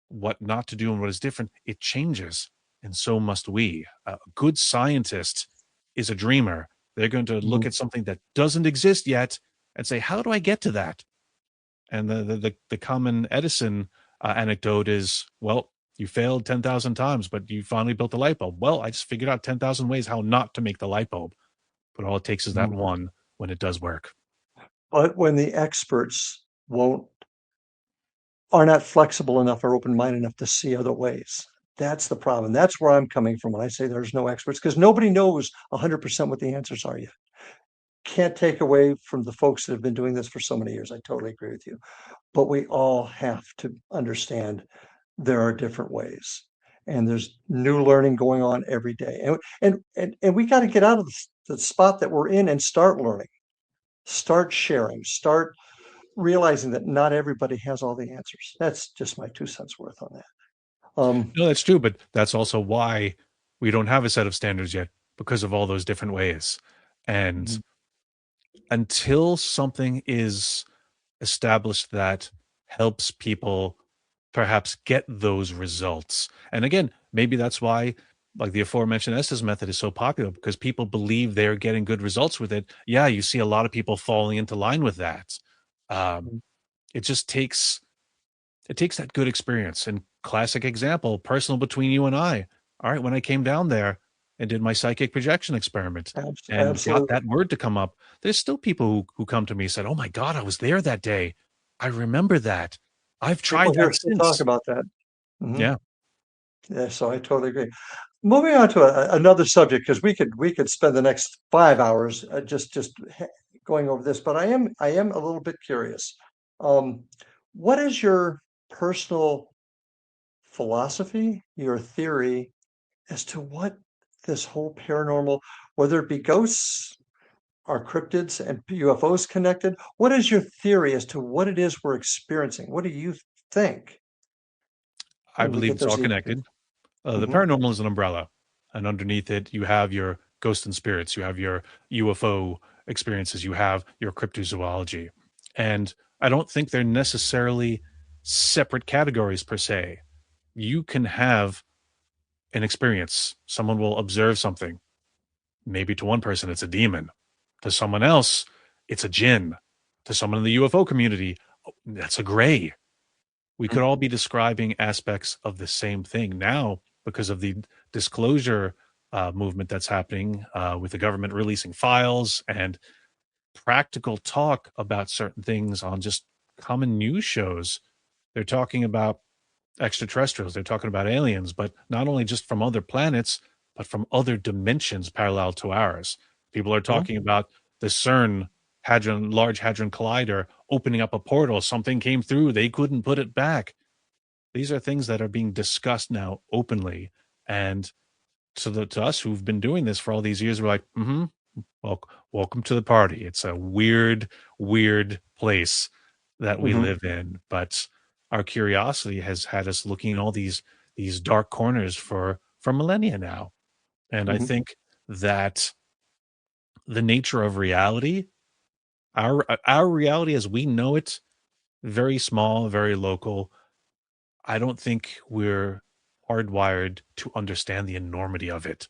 [SPEAKER 3] what not to do and what is different, it changes. And so must we. A good scientist is a dreamer. They're going to look
[SPEAKER 2] mhm,
[SPEAKER 3] at something that doesn't exist yet and say, how do I get to that? And the common Edison anecdote is, well, you failed 10,000 times, but you finally built the light bulb. Well, I just figured out 10,000 ways how not to make the light bulb. But all it takes is that
[SPEAKER 2] mhm.
[SPEAKER 3] one when it does work.
[SPEAKER 2] But when the experts won't are not flexible enough or open-minded enough to see other ways. That's the problem. That's where I'm coming from when I say there's no experts, because nobody knows 100% what the answers are yet. Can't take away from the folks that have been doing this for so many years. I totally agree with you. But we all have to understand there are different ways. And there's new learning going on every day. And we got to get out of the spot that we're in and start learning, start sharing, start realizing that not everybody has all the answers. That's just my 2 cents worth on that.
[SPEAKER 3] No, that's true, but that's also why we don't have a set of standards yet because of all those different ways. And
[SPEAKER 2] Mhm,
[SPEAKER 3] until something is established that helps people perhaps get those results. And again, maybe that's why like the aforementioned Estes method is so popular because people believe they're getting good results with it. Yeah, you see a lot of people falling into line with that. Um,
[SPEAKER 2] Mhm.
[SPEAKER 3] it just takes that good experience. And classic example, personal between you and I. All right, when I came down there and did my psychic projection experiment and got
[SPEAKER 2] Absolutely.
[SPEAKER 3] that word to come up, there's still people who come to me and said, "Oh my God, I was there that day. I remember that. I've
[SPEAKER 2] People
[SPEAKER 3] tried
[SPEAKER 2] here
[SPEAKER 3] that
[SPEAKER 2] still talk
[SPEAKER 3] since."
[SPEAKER 2] about that. Mhm.
[SPEAKER 3] Yeah,
[SPEAKER 2] Yeah, so I totally agree. Moving on to another subject, because we could spend the next 5 hours going over this, but I am a little bit curious. Um, what is your personal philosophy, your theory as to what this whole paranormal, whether it be ghosts or cryptids and UFOs connected, what is your theory as to what it is we're experiencing? What do you think
[SPEAKER 3] I
[SPEAKER 2] when we
[SPEAKER 3] believe
[SPEAKER 2] get
[SPEAKER 3] it's all
[SPEAKER 2] those
[SPEAKER 3] connected. The
[SPEAKER 2] Mhm,
[SPEAKER 3] paranormal is an umbrella, and underneath it, you have your ghosts and spirits, you have your UFO experiences, you have your cryptozoology. And I don't think they're necessarily separate categories per se. You can have an experience. Someone will observe something. Maybe to one person, it's a demon. To someone else, it's a jinn. To someone in the UFO community, oh, that's a gray. We
[SPEAKER 2] mhm,
[SPEAKER 3] could all be describing aspects of the same thing now because of the disclosure movement that's happening with the government releasing files and practical talk about certain things on just common news shows. They're talking about extraterrestrials, they're talking about aliens, but not only just from other planets, but from other dimensions parallel to ours. People are
[SPEAKER 2] mhm,
[SPEAKER 3] talking about the CERN Large Hadron Collider opening up a portal. Something came through, they couldn't put it back. These are things that are being discussed now openly. And so to us who've been doing this for all these years, we're like, well, welcome to the party. It's a weird, weird place that we
[SPEAKER 2] mhm,
[SPEAKER 3] live in. But our curiosity has had us looking in all these dark corners for millennia now. And I
[SPEAKER 2] mhm.
[SPEAKER 3] think that the nature of reality, our reality as we know it, very small, very local, I don't think we're hardwired to understand the enormity of it.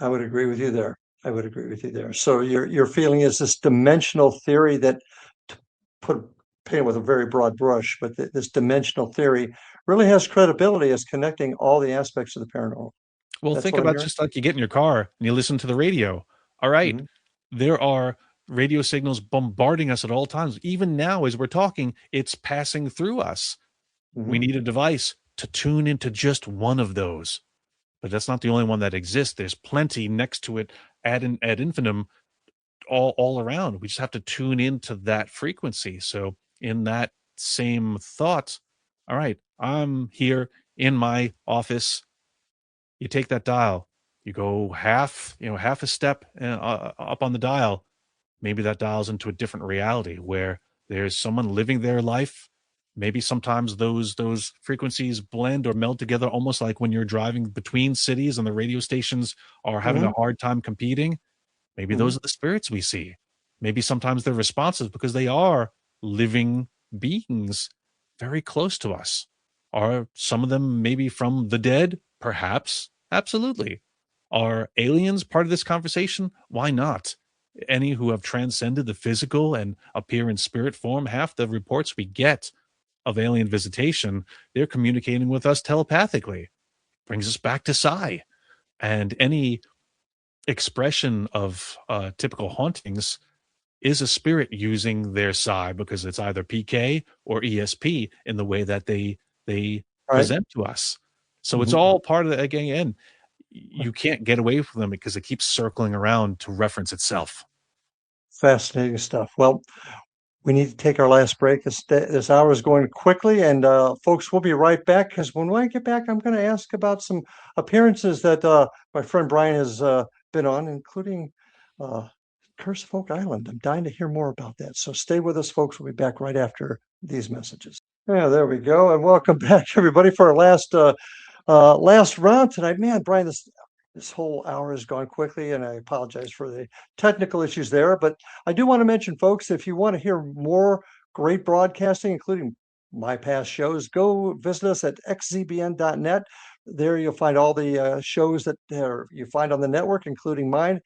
[SPEAKER 2] I would agree with you there. I would agree with you there. So your feeling is this dimensional theory that to put paint with a very broad brush, but this dimensional theory really has credibility as connecting all the aspects of the paranormal.
[SPEAKER 3] Well,
[SPEAKER 2] That's
[SPEAKER 3] think
[SPEAKER 2] what I'm
[SPEAKER 3] about
[SPEAKER 2] hearing.
[SPEAKER 3] just like you get in your car and you listen to the radio. All right,
[SPEAKER 2] Mhm,
[SPEAKER 3] there are radio signals bombarding us at all times. Even now, as we're talking, it's passing through us. We
[SPEAKER 2] mhm,
[SPEAKER 3] need a device to tune into just one of those. But that's not the only one that exists. There's plenty next to it ad infinitum all around. We just have to tune into that frequency. So in that same thought, all right, I'm here in my office. You take that dial, you go half a step up on the dial. Maybe that dials into a different reality where there's someone living their life. Maybe sometimes those frequencies blend or meld together, almost like when you're driving between cities and the radio stations are having a
[SPEAKER 2] mhm,
[SPEAKER 3] hard time competing. Maybe
[SPEAKER 2] mhm.
[SPEAKER 3] those are the spirits we see. Maybe sometimes they're responsive because they are living beings very close to us. Are some of them maybe from the dead? Perhaps. Absolutely. Are aliens part of this conversation? Why not? Any who have transcended the physical and appear in spirit form, half the reports we get of alien visitation, they're communicating with us telepathically. Brings us back to Psi. And any expression of typical hauntings is a spirit using their psi because it's either PK or ESP in the way that they
[SPEAKER 2] Right.
[SPEAKER 3] present to us. So it's
[SPEAKER 2] Mhm.
[SPEAKER 3] all part of the again. You can't get away from them because it keeps circling around to reference itself.
[SPEAKER 2] Fascinating stuff. Well, we need to take our last break. This hour is going quickly, and folks, we'll be right back because when I get back, I'm going to ask about some appearances that my friend Brian has been on, including uh, Curse of Oak Island. I'm dying to hear more about that. So stay with us, folks. We'll be back right after these messages. Yeah, there we go, and welcome back, everybody, for our last round tonight. Man, Brian, this whole hour has gone quickly, and I apologize for the technical issues there. But I do want to mention, folks, if you want to hear more great broadcasting, including my past shows, go visit us at xzbn.net There you'll find all the shows that you find on the network, including mine.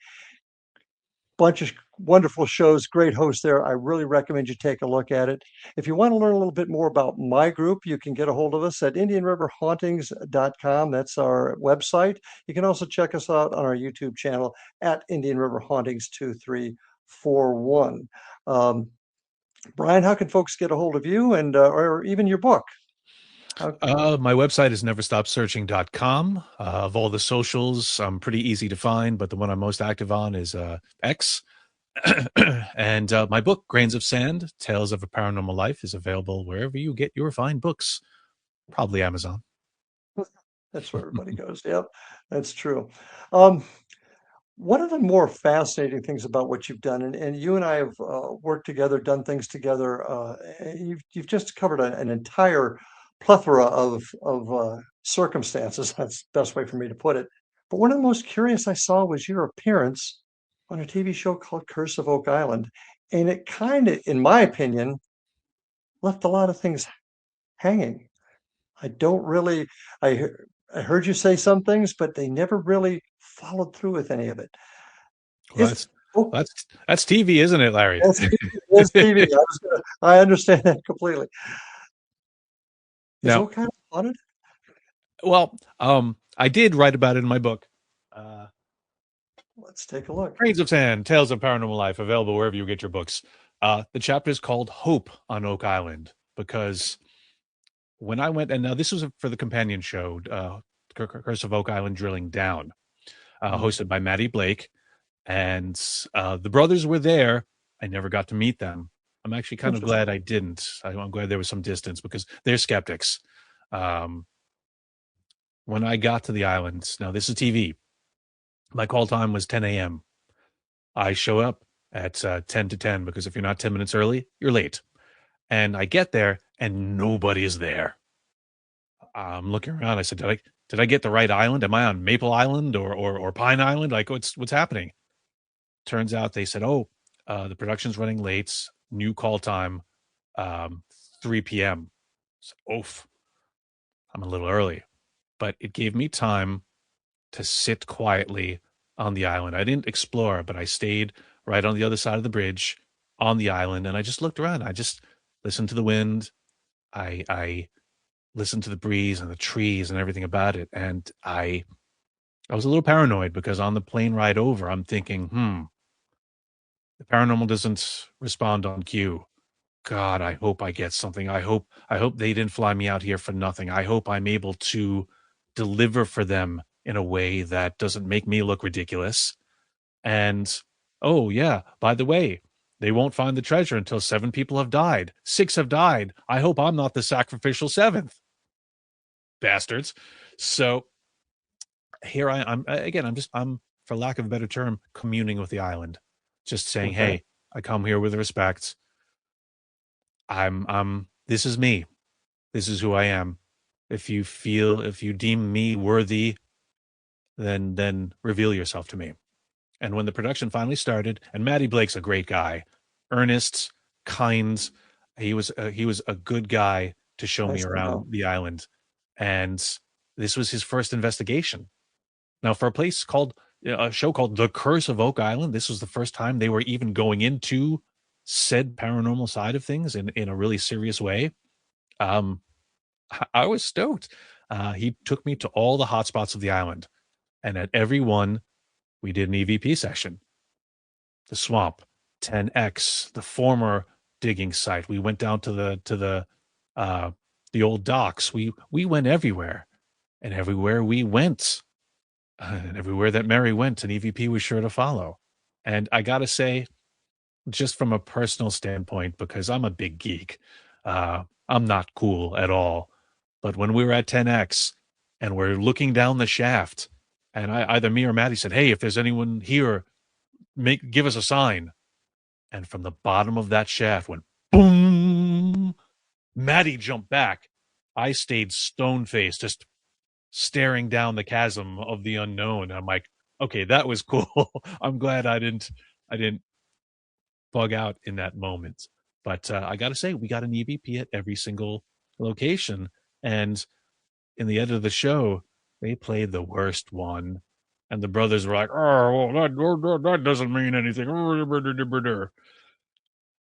[SPEAKER 2] Bunch of wonderful shows, great hosts there. I really recommend you take a look at it. If you want to learn a little bit more about my group, you can get a hold of us at IndianRiverHauntings.com. That's our website. You can also check us out on our YouTube channel at Indian River Hauntings 2341. Brian, how can folks get a hold of you and or even your book?
[SPEAKER 3] My website is neverstopsearching.com. Of all the socials, I'm pretty easy to find, but the one I'm most active on is X. And my book, Grains of Sand, Tales of a Paranormal Life, is available wherever you get your fine books, probably Amazon.
[SPEAKER 2] That's where everybody goes. Yep, that's true. One of the more fascinating things about what you've done, and you and I have worked together, done things together. You've just covered an entire plethora of circumstances. That's the best way for me to put it. But one of the most curious I saw was your appearance on a TV show called Curse of Oak Island, and it kind of, in my opinion, left a lot of things hanging. I don't really. I heard you say some things, but they never really followed through with any of it.
[SPEAKER 3] Well,
[SPEAKER 2] Is oh,
[SPEAKER 3] that's TV, isn't it, Larry?
[SPEAKER 2] that's TV. I understand that completely. Is
[SPEAKER 3] Now,
[SPEAKER 2] Oak Island haunted?
[SPEAKER 3] well, I did write about it in my book.
[SPEAKER 2] Let's take a look.
[SPEAKER 3] Grains of Sand, Tales of Paranormal Life, available wherever you get your books. The chapter is called Hope on Oak Island, because when I went, and now this was for the companion show, Curse of Oak Island Drilling Down, hosted by Maddie Blake, and the brothers were there. I never got to meet them. I'm actually kind of glad I didn't. I'm glad there was some distance because they're skeptics. When I got to the island, now this is TV. My call time was 10 a.m. I show up at 10 to 10 because if you're not 10 minutes early, you're late. And I get there and nobody is there. I'm looking around. I said, did I get the right island? Am I on Maple Island or Pine Island? Like what's happening? Turns out they said, the production's running late. New call time, 3 p.m. So, oof, I'm a little early, but it gave me time to sit quietly on the island. I didn't explore, but I stayed right on the other side of the bridge on the island, and I just looked around. I just listened to the wind. I listened to the breeze and the trees and everything about it, and I was a little paranoid because on the plane ride over, I'm thinking, the paranormal doesn't respond on cue. God, I hope I get something. I hope they didn't fly me out here for nothing. I hope I'm able to deliver for them in a way that doesn't make me look ridiculous. And oh yeah, by the way, they won't find the treasure until 7 people have died. 6 have died. I hope I'm not the sacrificial 7th. Bastards. So here I'm again, I'm for lack of a better term, communing with the island. Just saying,
[SPEAKER 2] Okay.
[SPEAKER 3] hey, I come here with respect. This is me. This is who I am. If you deem me worthy, then reveal yourself to me. And when the production finally started, and Matty Blake's a great guy, earnest, kind, he was a good guy to show me around the island. And this was his first investigation. Now, for a show called The Curse of Oak Island, this was the first time they were even going into said paranormal side of things in a really serious way. I was stoked. He took me to all the hotspots of the island, and at every one, we did an EVP session. The swamp, 10X, the former digging site. We went down to the old docks. We went everywhere, and everywhere we went, and everywhere that Mary went, an EVP was sure to follow. And I gotta say, just from a personal standpoint, because I'm a big geek, I'm not cool at all. But when we were at 10X and we're looking down the shaft, and either me or Maddie said, "Hey, if there's anyone here, give us a sign." And from the bottom of that shaft went boom. Maddie jumped back. I stayed stone faced, just staring down the chasm of the unknown. I'm like, okay, that was cool. I'm glad I didn't bug out in that moment. But I got to say, we got an EVP at every single location. And in the end of the show, they played the worst one. And the brothers were like, oh, well, that doesn't mean anything.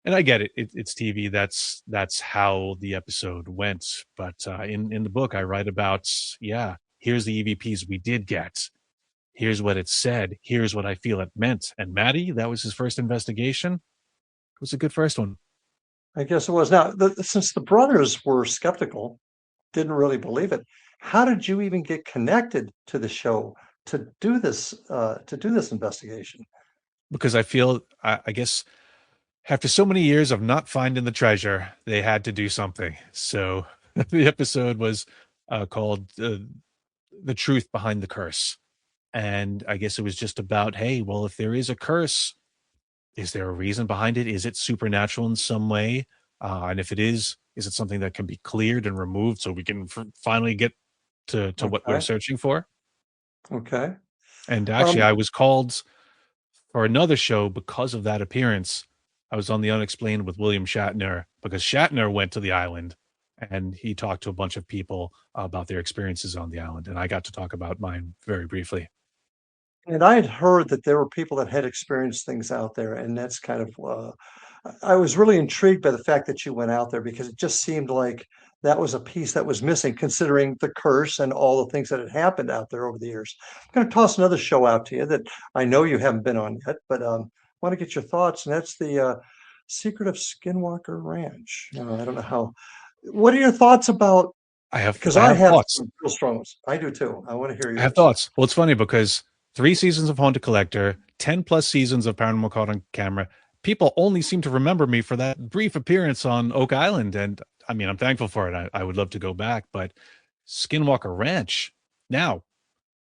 [SPEAKER 3] And I get it. It's TV. That's how the episode went. But in the book, I write about, yeah, here's the EVPs we did get. Here's what it said. Here's what I feel it meant. And Maddie, that was his first investigation. It was a good first one.
[SPEAKER 2] I guess it was. Now, since the brothers were skeptical, didn't really believe it, how did you even get connected to the show to do this investigation?
[SPEAKER 3] Because I feel, I guess, after so many years of not finding the treasure, they had to do something. So the episode was called The Truth Behind the Curse. And I guess it was just about, hey, well, if there is a curse, is there a reason behind it? Is it supernatural in some way? And if it is it something that can be cleared and removed so we can finally get to what we're
[SPEAKER 2] Okay.
[SPEAKER 3] searching for?
[SPEAKER 2] Okay.
[SPEAKER 3] And actually, I was called for another show because of that appearance. I was on the Unexplained with William Shatner because Shatner went to the island and he talked to a bunch of people about their experiences on the island. And I got to talk about mine very briefly.
[SPEAKER 2] And I had heard that there were people that had experienced things out there, and that's kind of I was really intrigued by the fact that you went out there because it just seemed like that was a piece that was missing, considering the curse and all the things that had happened out there over the years. I'm going to toss another show out to you that I know you haven't been on yet, but want to get your thoughts, and that's the Secret of Skinwalker Ranch. I don't know how. What are your thoughts about? Because
[SPEAKER 3] I
[SPEAKER 2] I
[SPEAKER 3] have
[SPEAKER 2] have
[SPEAKER 3] thoughts.
[SPEAKER 2] some real strong ones. I do too. I want to hear yours.
[SPEAKER 3] I have thoughts. Well, it's funny because 3 seasons of Haunted Collector, 10 plus seasons of Paranormal Caught on Camera. People only seem to remember me for that brief appearance on Oak Island. And I mean, I'm thankful for it. I would love to go back, but Skinwalker Ranch. Now,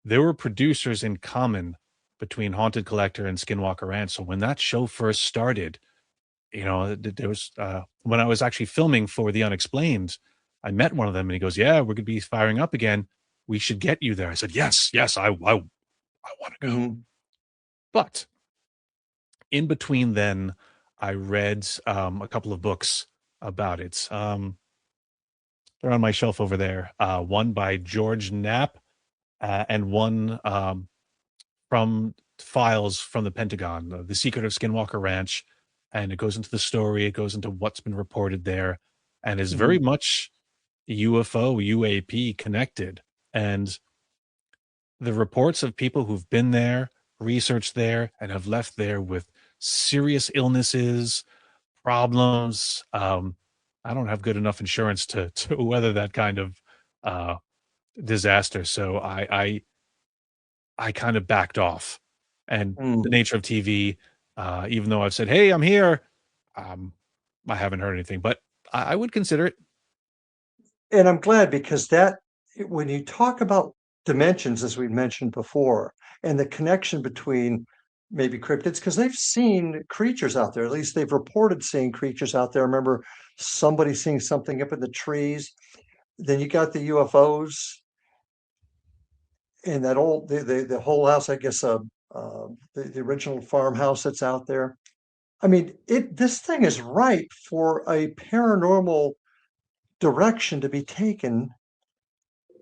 [SPEAKER 3] there were producers in common between Haunted Collector and Skinwalker Ranch. So when that show first started, there was when I was actually filming for The Unexplained, I met one of them and he goes, yeah, we're going to be firing up again. We should get you there. I said, yes, I want to go.
[SPEAKER 2] Mm-hmm.
[SPEAKER 3] But in between then, I read a couple of books about it. They're on my shelf over there. One by George Knapp and one from files from the Pentagon, The Secret of Skinwalker Ranch. And it goes into the story. It goes into what's been reported there and is very much UFO, UAP connected. And the reports of people who've been there, researched there, and have left there with serious illnesses, problems. I don't have good enough insurance to weather that kind of disaster. So I kind of backed off. And the nature of TV, even though I've said, hey, I'm here, I haven't heard anything, but I would consider it.
[SPEAKER 2] And I'm glad because that when you talk about dimensions, as we mentioned before, and the connection between maybe cryptids, because they've seen creatures out there, at least they've reported seeing creatures out there. I remember somebody seeing something up in the trees. Then you got the UFOs and that old the whole house, I guess the original farmhouse that's out there. I mean, this thing is ripe for a paranormal direction to be taken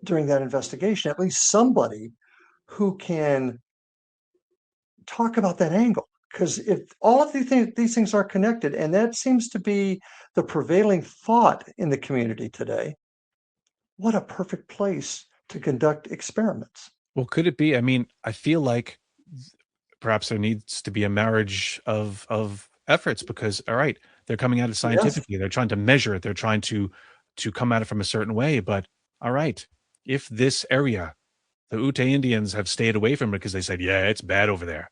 [SPEAKER 2] during that investigation, at least somebody who can talk about that angle. Because if all of these things are connected, and that seems to be the prevailing thought in the community today, what a perfect place to conduct experiments.
[SPEAKER 3] Well, could it be? I mean, I feel like perhaps there needs to be a marriage of efforts because, all right, they're coming at it scientifically. Yes. They're trying to measure it. They're trying to come at it from a certain way. But all right, if this area, the Ute Indians have stayed away from it because they said, yeah, it's bad over there.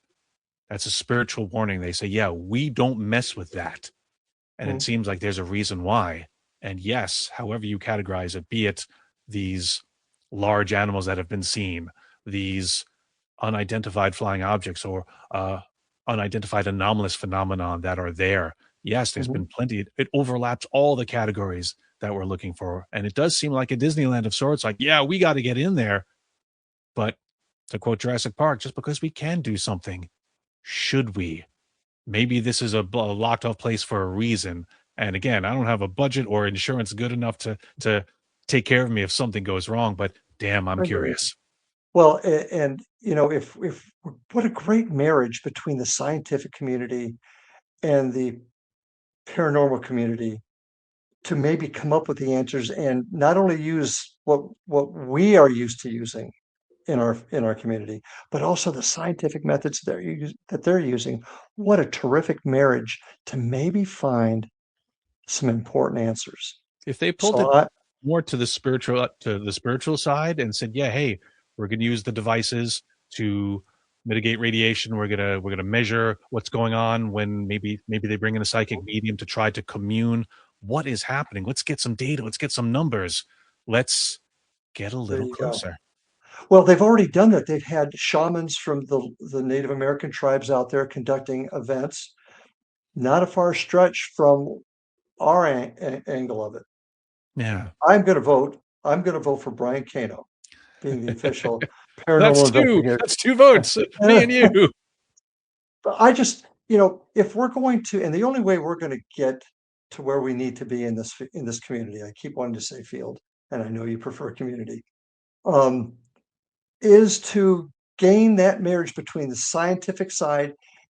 [SPEAKER 3] That's a spiritual warning. They say, yeah, we don't mess with that. And it seems like there's a reason why. And yes, however you categorize it, be it these large animals that have been seen, these unidentified flying objects or unidentified anomalous phenomenon that are there. Yes, there's been plenty. It overlaps all the categories that we're looking for. And it does seem like a Disneyland of sorts, like, yeah, we got to get in there. But to quote Jurassic Park, just because we can do something, should we? Maybe this is a locked off place for a reason. And again, I don't have a budget or insurance good enough to take care of me if something goes wrong, but damn, I'm curious.
[SPEAKER 2] Well, and if what a great marriage between the scientific community and the paranormal community to maybe come up with the answers and not only use what we are used to using in our community, but also the scientific methods that they're using. What a terrific marriage to maybe find some important answers.
[SPEAKER 3] If they pulled it
[SPEAKER 2] So I,
[SPEAKER 3] more to the spiritual side and said, yeah, hey, we're going to use the devices to mitigate radiation. We're gonna measure what's going on when maybe they bring in a psychic medium to try to commune. What is happening? Let's get some data. Let's get some numbers. Let's get a
[SPEAKER 2] there
[SPEAKER 3] little
[SPEAKER 2] you go.
[SPEAKER 3] closer.
[SPEAKER 2] Well, they've already done that. They've had shamans from the Native American tribes out there conducting events, not a far stretch from our angle of it.
[SPEAKER 3] Yeah.
[SPEAKER 2] I'm going to vote for Brian Cano being the official
[SPEAKER 3] That's
[SPEAKER 2] paranormal
[SPEAKER 3] two.
[SPEAKER 2] investigator.
[SPEAKER 3] That's two votes. Me and you.
[SPEAKER 2] But I just, if we're going to, and the only way we're going to get to where we need to be in this community, I keep wanting to say field, and I know you prefer community, um, is to gain that marriage between the scientific side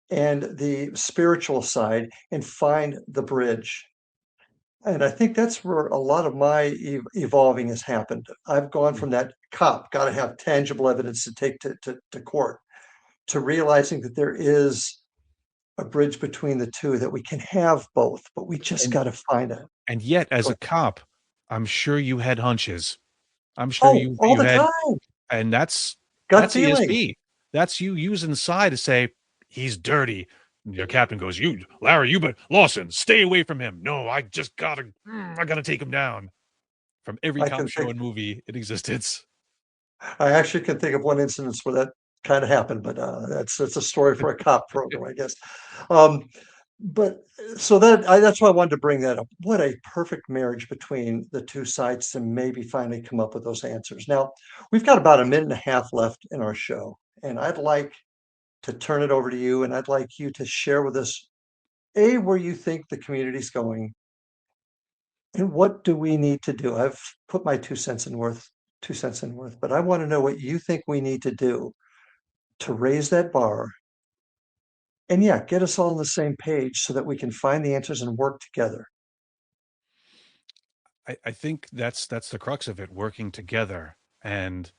[SPEAKER 2] and the spiritual side and find the bridge. And I think that's where a lot of my evolving has happened. I've gone from that cop, got to have tangible evidence to take to court, to realizing that there is a bridge between the two, that we can have both, but we just
[SPEAKER 3] And
[SPEAKER 2] got to find it.
[SPEAKER 3] and yet, as
[SPEAKER 2] Go
[SPEAKER 3] a
[SPEAKER 2] ahead.
[SPEAKER 3] cop, I'm sure you had hunches. I'm sure
[SPEAKER 2] Oh,
[SPEAKER 3] you
[SPEAKER 2] all
[SPEAKER 3] you
[SPEAKER 2] the
[SPEAKER 3] had,
[SPEAKER 2] time.
[SPEAKER 3] and
[SPEAKER 2] Gut
[SPEAKER 3] that's
[SPEAKER 2] feeling.
[SPEAKER 3] ESP. That's you using psi to say he's dirty. Your captain goes, "You, Larry, but Lawson, stay away from him. No, I gotta take him down." From every
[SPEAKER 2] I
[SPEAKER 3] cop
[SPEAKER 2] can
[SPEAKER 3] show
[SPEAKER 2] think
[SPEAKER 3] and movie in existence.
[SPEAKER 2] I actually can think of one instance where that kind of happened, but that's a story for a cop program, I guess. Um, but so that's why I wanted to bring that up. What a perfect marriage between the two sides to maybe finally come up with those answers. Now, we've got about a minute and a half left in our show, and I'd like to turn it over to you, and I'd like you to share with us, A, where you think the community's going, and what do we need to do? I've put my 2 cents in worth, but I want to know what you think we need to do to raise that bar and, yeah, get us all on the same page so that we can find the answers and work together.
[SPEAKER 3] I think that's the crux of it, working together. And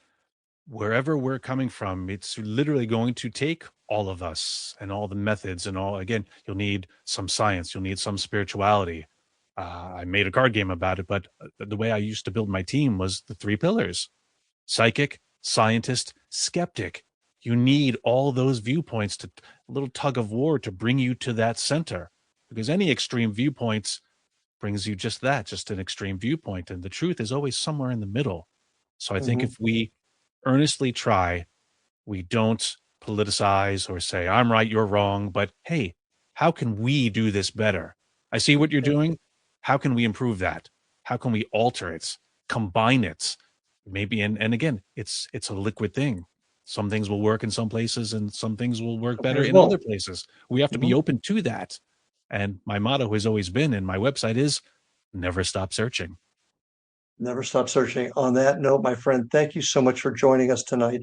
[SPEAKER 3] wherever we're coming from, it's literally going to take all of us and all the methods and all. Again, you'll need some science, you'll need some spirituality. I made a card game about it, but the way I used to build my team was the three pillars: psychic, scientist, skeptic. You need all those viewpoints to a little tug of war to bring you to that center, because any extreme viewpoints brings you just that, just an extreme viewpoint. And the truth is always somewhere in the middle. So I think
[SPEAKER 2] Mhm.
[SPEAKER 3] if we earnestly try, we don't politicize or say, I'm right, you're wrong, but hey, how can we do this better? I see what you're doing. How can we improve that? How can we alter it, combine it? Maybe, and again, it's a liquid thing. Some things will work in some places and some things will work better
[SPEAKER 2] Others
[SPEAKER 3] in other
[SPEAKER 2] won't.
[SPEAKER 3] places. We have to be
[SPEAKER 2] Mhm.
[SPEAKER 3] open to that. And my motto has always been, and my website is, never stop searching.
[SPEAKER 2] Never stop searching. On that note, my friend, thank you so much for joining us tonight.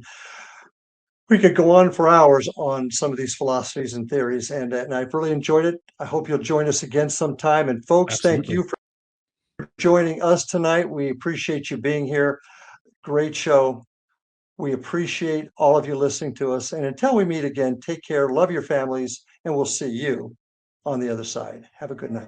[SPEAKER 2] We could go on for hours on some of these philosophies and theories, and I've really enjoyed it. I hope you'll join us again sometime. And folks, thank
[SPEAKER 3] Absolutely.
[SPEAKER 2] you for joining us tonight. We appreciate you being here. Great show. We appreciate all of you listening to us. And until we meet again, take care, love your families, and we'll see you on the other side. Have a good night.